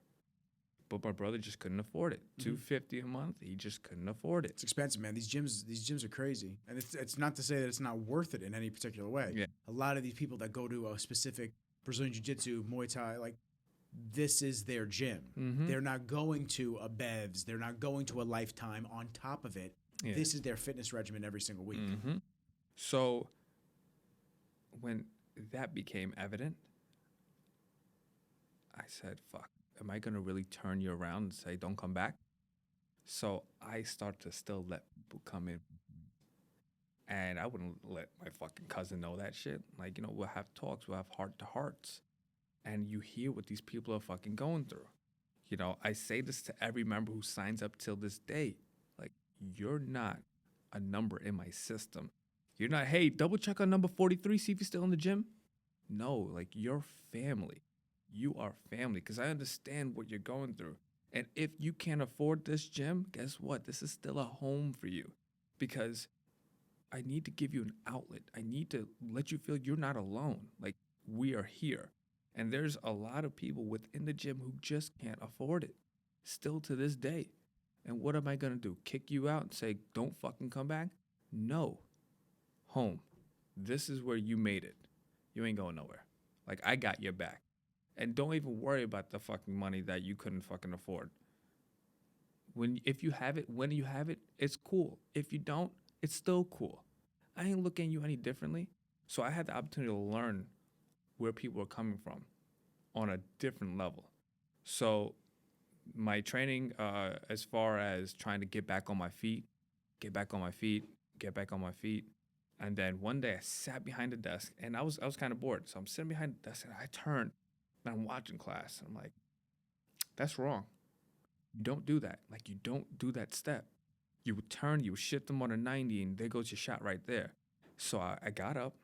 But my brother just couldn't afford it. $250 a month, he just couldn't afford it. It's expensive, man. These gyms are crazy, and it's not to say that it's not worth it in any particular way. Yeah. A lot of these people that go to a specific Brazilian Jiu-Jitsu, Muay Thai, like this is their gym. Mm-hmm. They're not going to a Bev's. They're not going to a Lifetime on top of it. Yeah. This is their fitness regimen every single week. Mm-hmm. So when that became evident, I said, fuck. Am I going to really turn you around and say, don't come back? So I start to still let people come in. And I wouldn't let my fucking cousin know that shit. Like, we'll have talks. We'll have heart-to-hearts. And you hear what these people are fucking going through. I say this to every member who signs up till this day. Like, you're not a number in my system. You're not, hey, double check on number 43, see if he's still in the gym. No, like, you're family. You are family, because I understand what you're going through. And if you can't afford this gym, guess what? This is still a home for you, because I need to give you an outlet. I need to let you feel you're not alone. Like, we are here. And there's a lot of people within the gym who just can't afford it, still to this day. And what am I going to do? Kick you out and say, don't fucking come back? No. Home. This is where you made it. You ain't going nowhere. Like, I got your back. And don't even worry about the fucking money that you couldn't fucking afford. If you have it, when you have it, it's cool. If you don't, it's still cool. I ain't looking at you any differently. So I had the opportunity to learn where people are coming from on a different level. So my training, as far as trying to get back on my feet, and then one day I sat behind the desk, and I was kind of bored. So I'm sitting behind the desk, and I turned. And I'm watching class. And I'm like, that's wrong. You don't do that. Like, you don't do that step. You would turn, you would shift them on a 90, and there goes your shot right there. So I got up,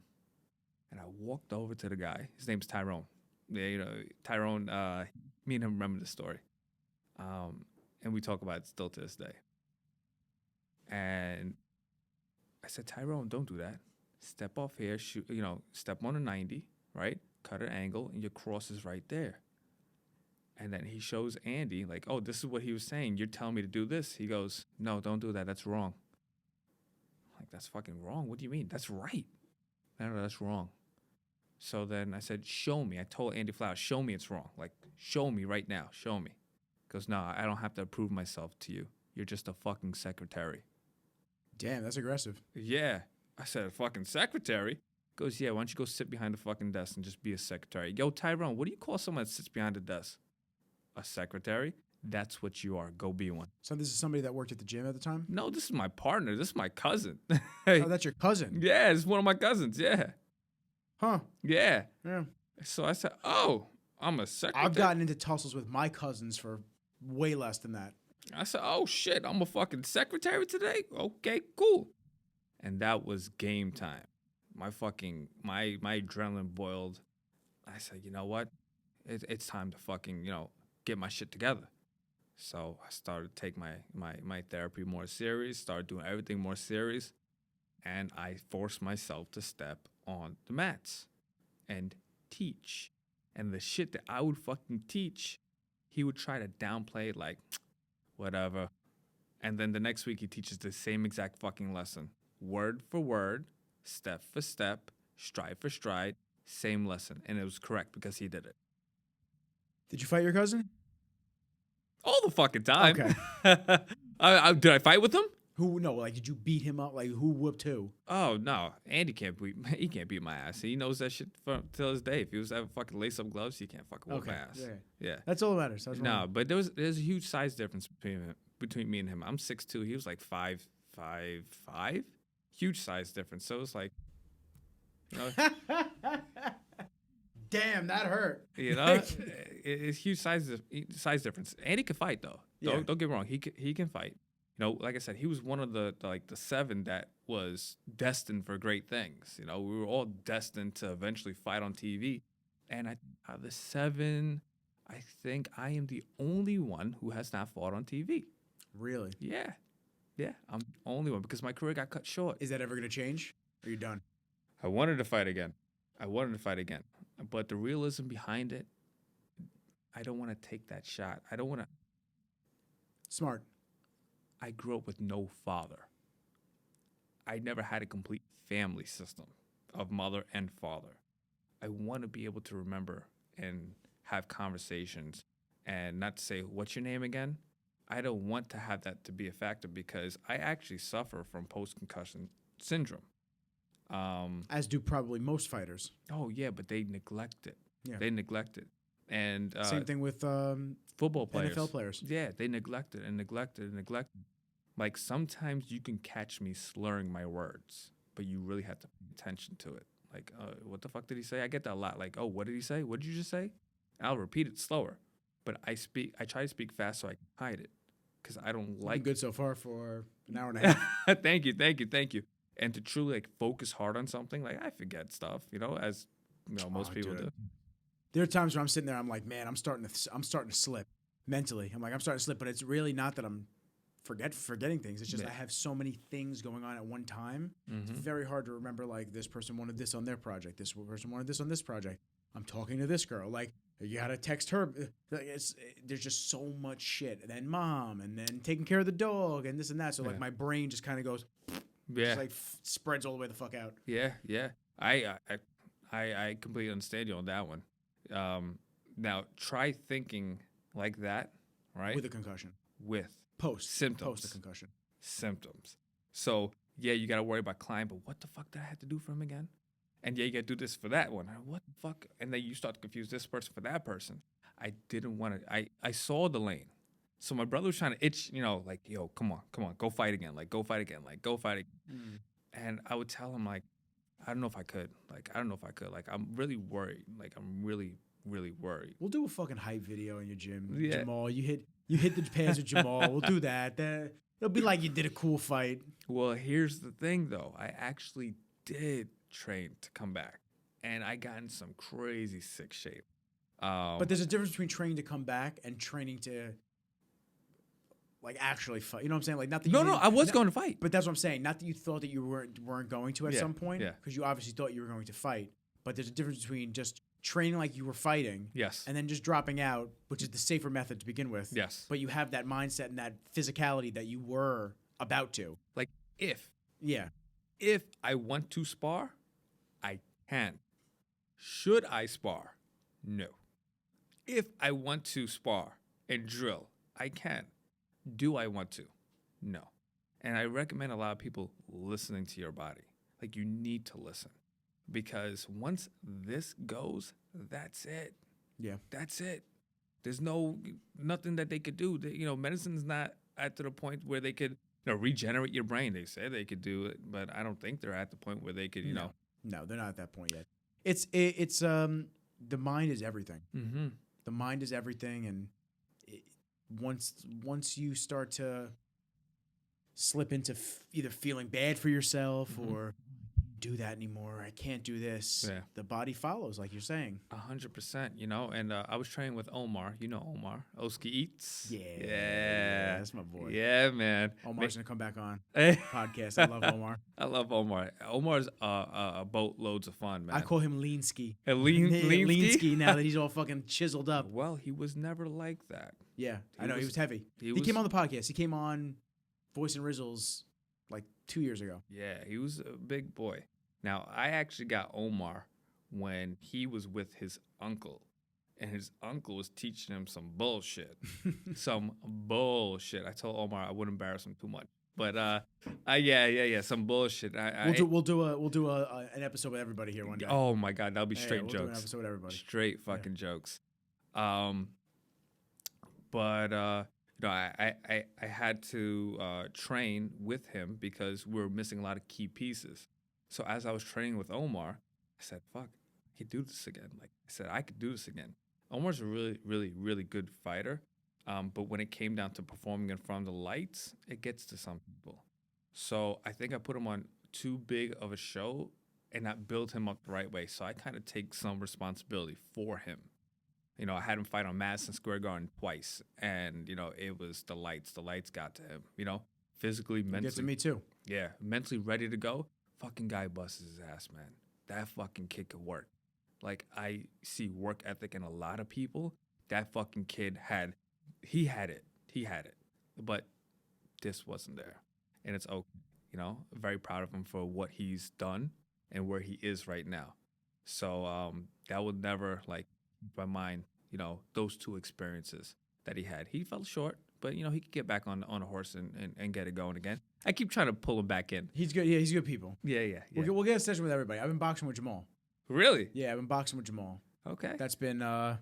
and I walked over to the guy. His name's Tyrone. Yeah, Tyrone, me and him remember the story. And we talk about it still to this day. And I said, Tyrone, don't do that. Step off here, shoot, step on a 90, right? Cut an angle, and your cross is right there. And then he shows Andy, like, oh, this is what he was saying. You're telling me to do this. He goes, no, don't do that. That's wrong. I'm like, that's fucking wrong. What do you mean? That's right. No, that's wrong. So then I said, show me. I told Andy Flower, show me it's wrong. Like, show me right now. Show me. He goes, no, I don't have to prove myself to you. You're just a fucking secretary. Damn, that's aggressive. Yeah. I said, a fucking secretary? Goes, yeah, why don't you go sit behind the fucking desk and just be a secretary? Yo, Tyrone, what do you call someone that sits behind the desk? A secretary? That's what you are. Go be one. So this is somebody that worked at the gym at the time? No, this is my partner. This is my cousin. Oh, that's your cousin? Yeah, it's one of my cousins, yeah. Huh. Yeah. Yeah. So I said, oh, I'm a secretary. I've gotten into tussles with my cousins for way less than that. I said, oh, shit, I'm a fucking secretary today? Okay, cool. And that was game time. My adrenaline boiled. I said, you know what? It's time to fucking, get my shit together. So I started to take my therapy more serious, started doing everything more serious, and I forced myself to step on the mats and teach. And the shit that I would fucking teach, he would try to downplay it like, whatever. And then the next week he teaches the same exact fucking lesson. Word for word, step for step, stride for stride, same lesson. And it was correct because he did it. Did you fight your cousin? All the fucking time. Okay. Did I fight with him? Did you beat him up? Like, who whooped who? Oh, no. Andy can't beat my ass. He knows that shit till this day. If he was having fucking lace-up gloves, he can't fucking whoop my ass. Yeah. That's all that matters. No, but there's a huge size difference between me and him. I'm 6'2". He was like 5'5". Huge size difference. So it's like, You know, Damn, that hurt. you know, it's huge size difference. And he can fight though. Yeah. Don't get me wrong. He can fight. You know, like I said, he was one of the 7 that was destined for great things. You know, we were all destined to eventually fight on TV. And out of the 7, I think I am the only one who has not fought on TV. Really? Yeah. Yeah, I'm the only one because my career got cut short. Is that ever going to change? Or are you done? I wanted to fight again. But the realism behind it, I don't want to take that shot. I don't want to. Smart. I grew up with no father. I never had a complete family system of mother and father. I want to be able to remember and have conversations and not say, what's your name again? I don't want to have that to be a factor because I actually suffer from post-concussion syndrome. As do probably most fighters. Oh, yeah, but they neglect it. Yeah. They neglect it. And same thing with football players. NFL players. Yeah, they neglect it and neglect it and neglect it. Like sometimes you can catch me slurring my words, but you really have to pay attention to it. Like, what the fuck did he say? I get that a lot. Like, oh, what did he say? What did you just say? And I'll repeat it slower, but I try to speak fast so I can hide it because I don't like. Good so far for an hour and a half. Thank you. And to truly like focus hard on something, like I forget stuff, you know, as you know most people do. There are times where I'm sitting there, I'm like, man, I'm starting to slip mentally. I'm starting to slip, but it's really not that I'm forgetting things. It's just I have so many things going on at one time. Mm-hmm. It's very hard to remember. Like this person wanted this on their project. This person wanted this on this project. I'm talking to this girl. Like you gotta text her. There's just so much shit. And then mom, and then taking care of the dog, and this and that. So like my brain just kind of goes. Yeah. Just like spreads all the way the fuck out. Yeah. I completely understand you on that one. Now try thinking like that, right? With a concussion. With symptoms. Post the concussion. Symptoms. So yeah, you gotta worry about client, but what the fuck did I have to do for him again? And yeah, you gotta do this for that one. What the fuck? And then you start to confuse this person for that person. I didn't want to. I saw the lane. So my brother was trying to itch, you know, like, yo, come on, go fight again. Like, go fight again. And I would tell him, like, I don't know if I could. Like, I'm really worried. Like, I'm really, really worried. We'll do a fucking hype video in your gym. Yeah. Jamal, you hit the pads with Jamal. We'll do that. It'll be like you did a cool fight. Well, here's the thing, though. I actually did train to come back. And I got in some crazy sick shape. But there's a difference between training to come back and training to... like actually fight, you know what I'm saying? Like not that. I was going to fight, but that's what I'm saying. Not that you thought that you weren't going to at some point, because you obviously thought you were going to fight. But there's a difference between just training like you were fighting, yes, and then just dropping out, which is the safer method to begin with, yes. But you have that mindset and that physicality that you were about to. Like if I want to spar, I can. Should I spar? No. If I want to spar and drill, I can. Do I want to? No. And I recommend a lot of people listening to your body. Like you need to listen because once this goes, that's it. Yeah. That's it. There's nothing that they could do. Medicine's not at to the point where they could, regenerate your brain. They say they could do it, but I don't think they're at the point where they could, No, they're not at that point yet. It's the mind is everything. Mm-hmm. The mind is everything, and once you start to slip into either feeling bad for yourself or do that anymore, I can't do this. Yeah. The body follows, like you're saying. 100%, And I was training with Omar. You know Omar. Oski Eats. Yeah. That's my boy. Yeah, man. Omar's going to come back on podcast. I love Omar. I love Omar. Omar's a boatloads of fun, man. I call him Lean Ski. Lean Ski now that he's all fucking chiseled up. Well, he was never like that. Yeah, I know. He was heavy. He came on the podcast. He came on Voice and Rizzles like 2 years ago. Yeah, he was a big boy. Now, I actually got Omar when he was with his uncle, and his uncle was teaching him some bullshit. Some bullshit. I told Omar I wouldn't embarrass him too much. But some bullshit. We'll do an episode with everybody here one day. Oh my God, that'll be straight jokes. Do an episode with everybody. Straight fucking jokes. But I had to train with him because we were missing a lot of key pieces. So as I was training with Omar, I said, fuck, I could do this again. Like I said, I could do this again. Omar's a really, really, really good fighter. But when it came down to performing in front of the lights, it gets to some people. So I think I put him on too big of a show and not build him up the right way. So I kind of take some responsibility for him. You know, I had him fight on Madison Square Garden twice, and, you know, it was the lights. The lights got to him, you know, physically, mentally. It gets to me too. Yeah, mentally ready to go. Fucking guy busts his ass, man. That fucking kid could work. Like, I see work ethic in a lot of people. That fucking kid he had it. But this wasn't there. And it's okay, you know. Very proud of him for what he's done and where he is right now. So that would never, like, my mind, you know, those two experiences that he had. He fell short, but, you know, he could get back on a horse and get it going again. I keep trying to pull him back in. He's good. Yeah, he's good people. Yeah. We'll get a session with everybody. I've been boxing with Jamal. Really? Yeah, I've been boxing with Jamal. Okay. That's been an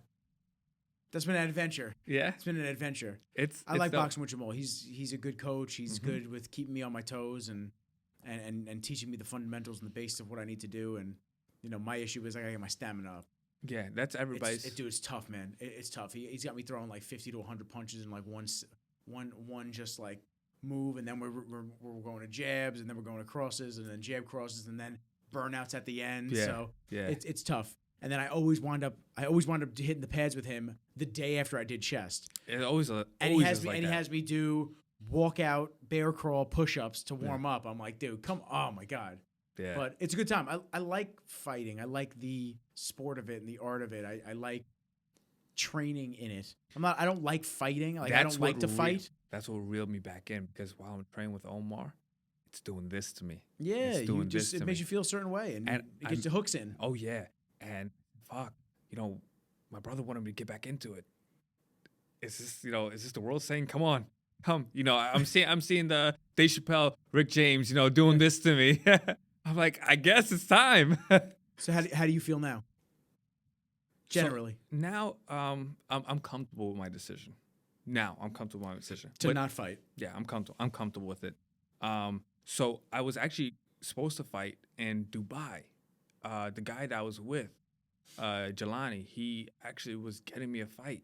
adventure. Yeah. It's been an adventure. I like boxing with Jamal. He's a good coach. He's good with keeping me on my toes and teaching me the fundamentals and the basics of what I need to do. And, you know, my issue is I gotta get my stamina up. Yeah, that's everybody's. Dude, it's tough, man. It's tough. He's got me throwing like 50 to 100 punches in like one just like move, and then we're going to jabs, and then we're going to crosses, and then jab crosses, and then burnouts at the end. Yeah, so yeah. It's tough. And then I always wind up hitting the pads with him the day after I did chest. It always he has me do walkout, bear crawl, push-ups to warm up. I'm like, dude, oh my God. Yeah. But it's a good time. I like fighting. I like the sport of it and the art of it. I like training in it. I don't like fighting. Like, I don't like to fight. That's what reeled me back in, because while I'm training with Omar, it's doing this to me. Yeah, it makes you feel a certain way, and it gets the hooks in. Oh yeah, and fuck, you know, my brother wanted me to get back into it. Is this the world saying, come on, come? You know, I'm seeing the Dave Chappelle, Rick James, you know, doing this to me. I'm like, I guess it's time. So how do you feel now? Generally, so now I'm comfortable with my decision. To not fight. Yeah, I'm comfortable with it. So I was actually supposed to fight in Dubai. The guy that I was with, Jelani, he actually was getting me a fight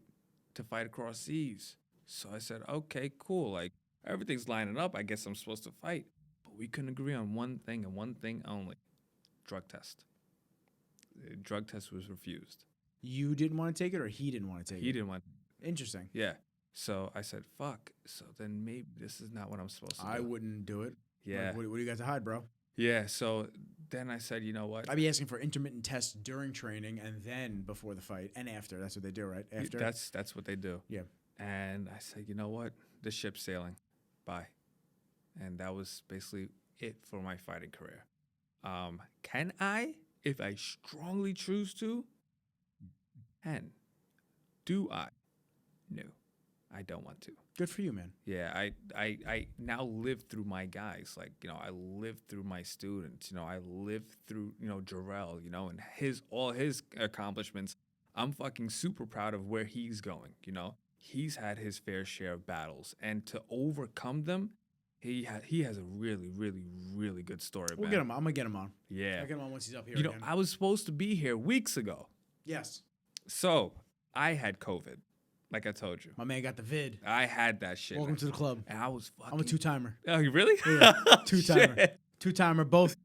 to fight across seas. So I said, okay, cool. Like, everything's lining up. I guess I'm supposed to fight. But we couldn't agree on one thing and one thing only: drug test. The drug test was refused. You didn't want to take it, or he didn't want to take it? He didn't want it. Interesting. Yeah. So I said, fuck. So then maybe this is not what I'm supposed to do. I wouldn't do it. Yeah. Like, what do you got to hide, bro? Yeah. So then I said, you know what? I'd be asking for intermittent tests during training and then before the fight and after. That's what they do, right? After. That's what they do. Yeah. And I said, you know what? The ship's sailing. Bye. And that was basically it for my fighting career. Can I, if I strongly choose to? Do I? No, I don't want to. Good for you, man. Yeah, I now live through my guys. Like, you know, I live through my students. You know, I live through, you know, Jarrell, you know, and all his accomplishments. I'm fucking super proud of where he's going, you know. He's had his fair share of battles, and to overcome them, he has a really, really, really good story. We'll get him on. I'm going to get him on. Yeah. I'll get him on once he's up here You again. know, I was supposed to be here weeks ago. Yes. So I had COVID, like I told you. My man got the vid. I had that shit. Welcome to the club. And I was fucking... I'm a two-timer. Oh, you really? Yeah, two-timer. Two-timer, both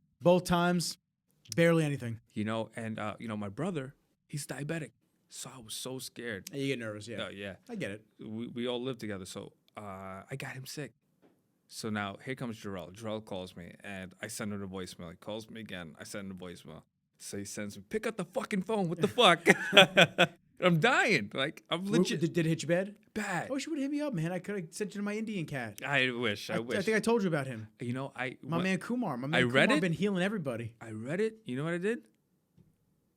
times, barely anything. You know, and, you know, my brother, he's diabetic. So I was so scared. You get nervous, yeah. Yeah. I get it. We all live together, so I got him sick. So now here comes Jarrell. Jarrell calls me, and I send him a voicemail. He calls me again. I send him a voicemail. So he sends me, pick up the fucking phone. What the fuck? I'm dying. Like, I'm legit. Did it hit you bad? Bad. I wish you would have hit me up, man. I could have sent you to my Indian cat. I wish. I think I told you about him. You know, man Kumar. My man I read Kumar it. Been healing everybody. I read it. You know what I did?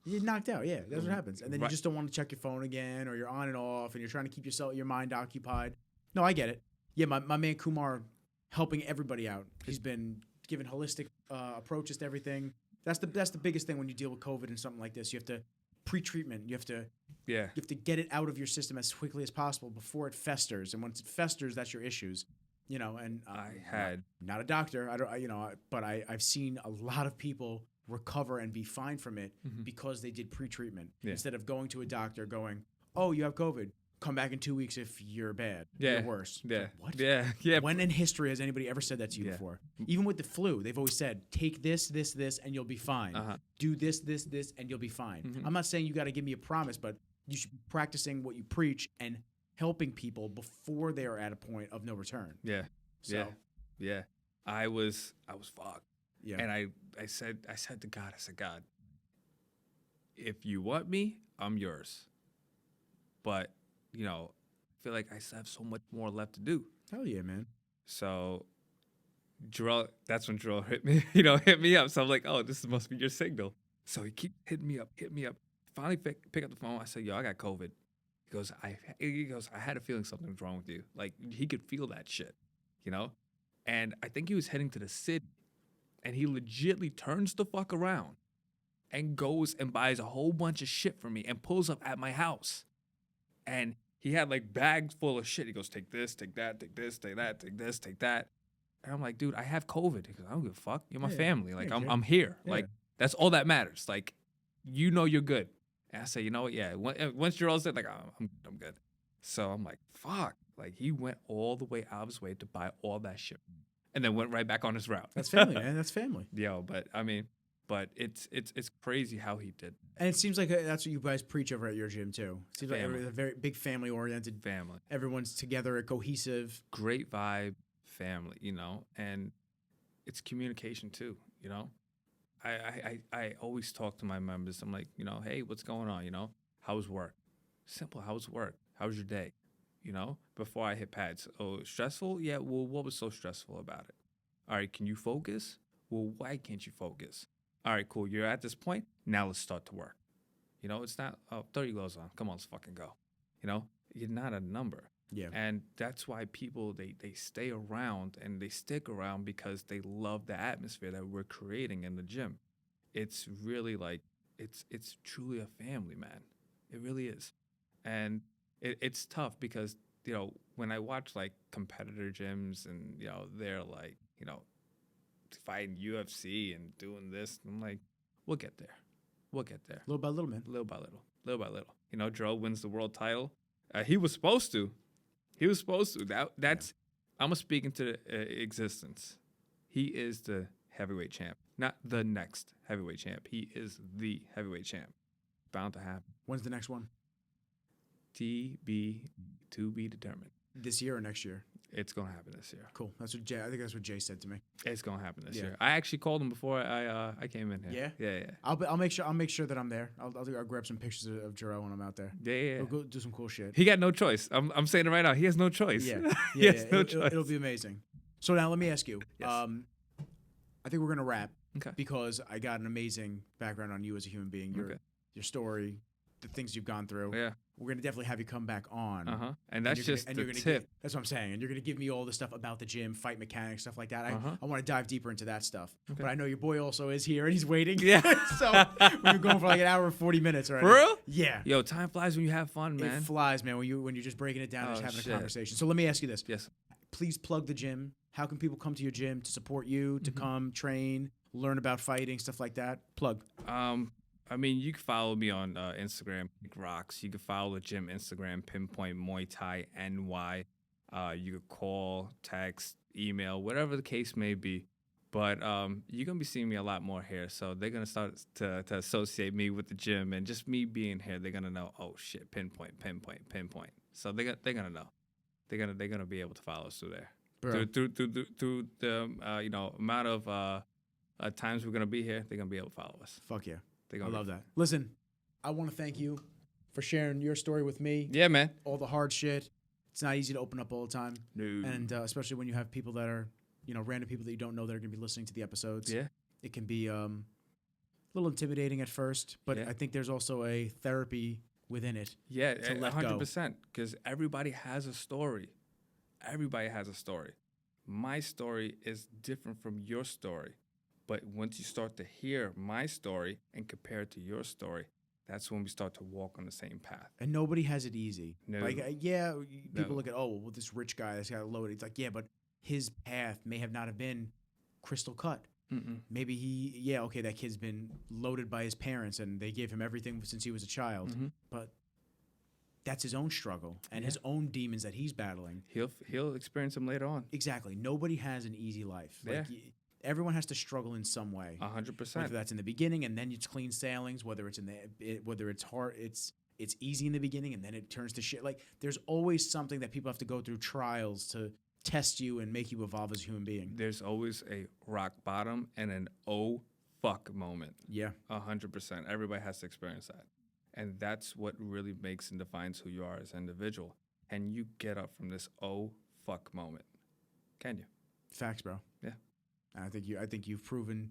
You get knocked out. Yeah, that's what happens. And then you just don't want to check your phone again, or you're on and off, and you're trying to keep your mind occupied. No, I get it. Yeah, my man Kumar helping everybody out. He's been giving holistic approaches to everything. That's the biggest thing when you deal with COVID and something like this. You have to pre-treatment. You have to get it out of your system as quickly as possible before it festers. And once it festers, that's your issues. You know, and I had not a doctor. But I've seen a lot of people recover and be fine from it because they did pre-treatment Yeah. instead of going to a doctor going, oh, you have COVID. Come back in 2 weeks if you're bad. Yeah. You're worse. Yeah. What? Yeah. When in history has anybody ever said that to you before? Even with the flu, they've always said, take this, and you'll be fine. Do this, and you'll be fine. I'm not saying you got to give me a promise, but you should be practicing what you preach and helping people before they are at a point of no return. Yeah. So, Yeah. I was fucked. Yeah. And I said to God, God, if you want me, I'm yours. But, you know, I feel like I still have so much more left to do. Hell yeah, man. So that's when Jarrell hit me up. So I'm like, oh, this must be your signal. So he keeps hitting me up. Finally pick up the phone. I said, yo, I got COVID. He goes, I had a feeling something was wrong with you. Like, he could feel that shit, you know? And I think he was heading to the city. And he legitly turns the fuck around and goes and buys a whole bunch of shit for me and pulls up at my house. And he had like bags full of shit. He goes, take this, take that, take this, take that, take this, take that. And I'm like, dude, I have COVID. He goes, I don't give a fuck. You're my family. Like, I'm here. Yeah. Like, that's all that matters. Like, you know you're good. And I say, you know what? Yeah. Once you're all set, like, I'm good. So I'm like, fuck. Like, he went all the way out of his way to buy all that shit. And then went right back on his route. That's family, man. That's family. Yo, but I mean, it's crazy how he did. And it seems like that's what you guys preach over at your gym too. It seems family. like a very big family-oriented family. Everyone's together, cohesive. Great vibe, family, you know, and it's communication too, you know. I always talk to my members. I'm like, you know, hey, what's going on? You know, how's work? Simple. How's work? How's your day? You know, before I hit pads. Oh, stressful? Yeah, well, what was so stressful about it? All right, can you focus? Well, why can't you focus? All right, cool. You're at this point. Now let's start to work. You know, it's not, oh, 30 gloves on. Come on, let's fucking go. You know, you're not a number. Yeah. And that's why people, they stay around and they stick around because they love the atmosphere that we're creating in the gym. It's really like, it's truly a family, man. It really is. And it's tough because, you know, when I watch like competitor gyms and, you know, they're like, you know, fighting UFC and doing this, I'm like, we'll get there. We'll get there. Little by little, man. Little by little. Little by little. You know, Jarrell wins the world title. He was supposed to. That's, I'm going to speak into existence. He is the heavyweight champ. Not the next heavyweight champ. He is the heavyweight champ. Bound to happen. When's the next one? To be determined. This year or next year? It's gonna happen this year. Cool. I think that's what Jay said to me. It's gonna happen this year. I actually called him before I came in here. Yeah. I'll make sure that I'm there. I'll grab some pictures of Jarrell when I'm out there. Yeah. We'll go do some cool shit. He got no choice. I'm saying it right now. He has no choice. Yeah. He has no choice. It'll be amazing. So now let me ask you. Yes. I think we're gonna wrap. Okay. Because I got an amazing background on you as a human being. Your story, the things you've gone through. Yeah. We're going to definitely have you come back on. And that's just the tip. That's what I'm saying. And you're going to give me all the stuff about the gym, fight mechanics, stuff like that. I want to dive deeper into that stuff. Okay. But I know your boy also is here and he's waiting. Yeah. So we've been going for like an hour and 40 minutes already. For real? Yeah. Yo, time flies when you have fun, man. It flies, man, when you're just breaking it down and just having a conversation. So let me ask you this. Yes. Please plug the gym. How can people come to your gym to support you, to come train, learn about fighting, stuff like that? Plug. I mean, you can follow me on Instagram, Rocks. You can follow the gym Instagram, Pin Point Muay Thai NY. You could call, text, email, whatever the case may be. But you're going to be seeing me a lot more here. So they're going to start to associate me with the gym. And just me being here, they're going to know, oh, shit, Pinpoint. So they're going to know. They're gonna be able to follow us through there. Through the amount of times we're going to be here, they're going to be able to follow us. Fuck yeah. I love that. Listen, I want to thank you for sharing your story with me. Yeah, man. All the hard shit. It's not easy to open up all the time. No. And especially when you have people that are, random people that you don't know that are going to be listening to the episodes. Yeah. It can be a little intimidating at first, but I think there's also a therapy within it. Yeah, to let 100%. Because everybody has a story. Everybody has a story. My story is different from your story. But once you start to hear my story and compare it to your story, that's when we start to walk on the same path. And nobody has it easy. No. Like, people look at, this rich guy, this guy loaded. It's like, yeah, but his path may have not have been crystal cut. Maybe that kid's been loaded by his parents and they gave him everything since he was a child. But that's his own struggle and his own demons that he's battling. He'll experience them later on. Exactly. Nobody has an easy life. Like, everyone has to struggle in some way. 100%. Whether that's in the beginning and then it's clean sailings, whether it's whether it's hard, it's easy in the beginning and then it turns to shit. Like, there's always something that people have to go through trials to test you and make you evolve as a human being. There's always a rock bottom and an oh fuck moment. Yeah. 100%. Everybody has to experience that. And that's what really makes and defines who you are as an individual. And you get up from this oh fuck moment. Can you? Facts, bro. Yeah. And I think you've proven,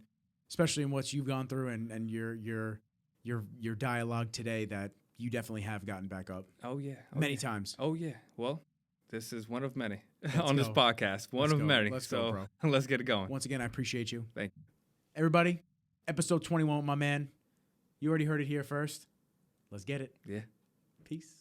especially in what you've gone through and your dialogue today, that you definitely have gotten back up. Oh yeah. Many times. Oh yeah. Well, this is one of many this podcast. One of many. Let's go, bro. Let's get it going. Once again, I appreciate you. Thank you. Everybody, episode 21 with my man. You already heard it here first. Let's get it. Yeah. Peace.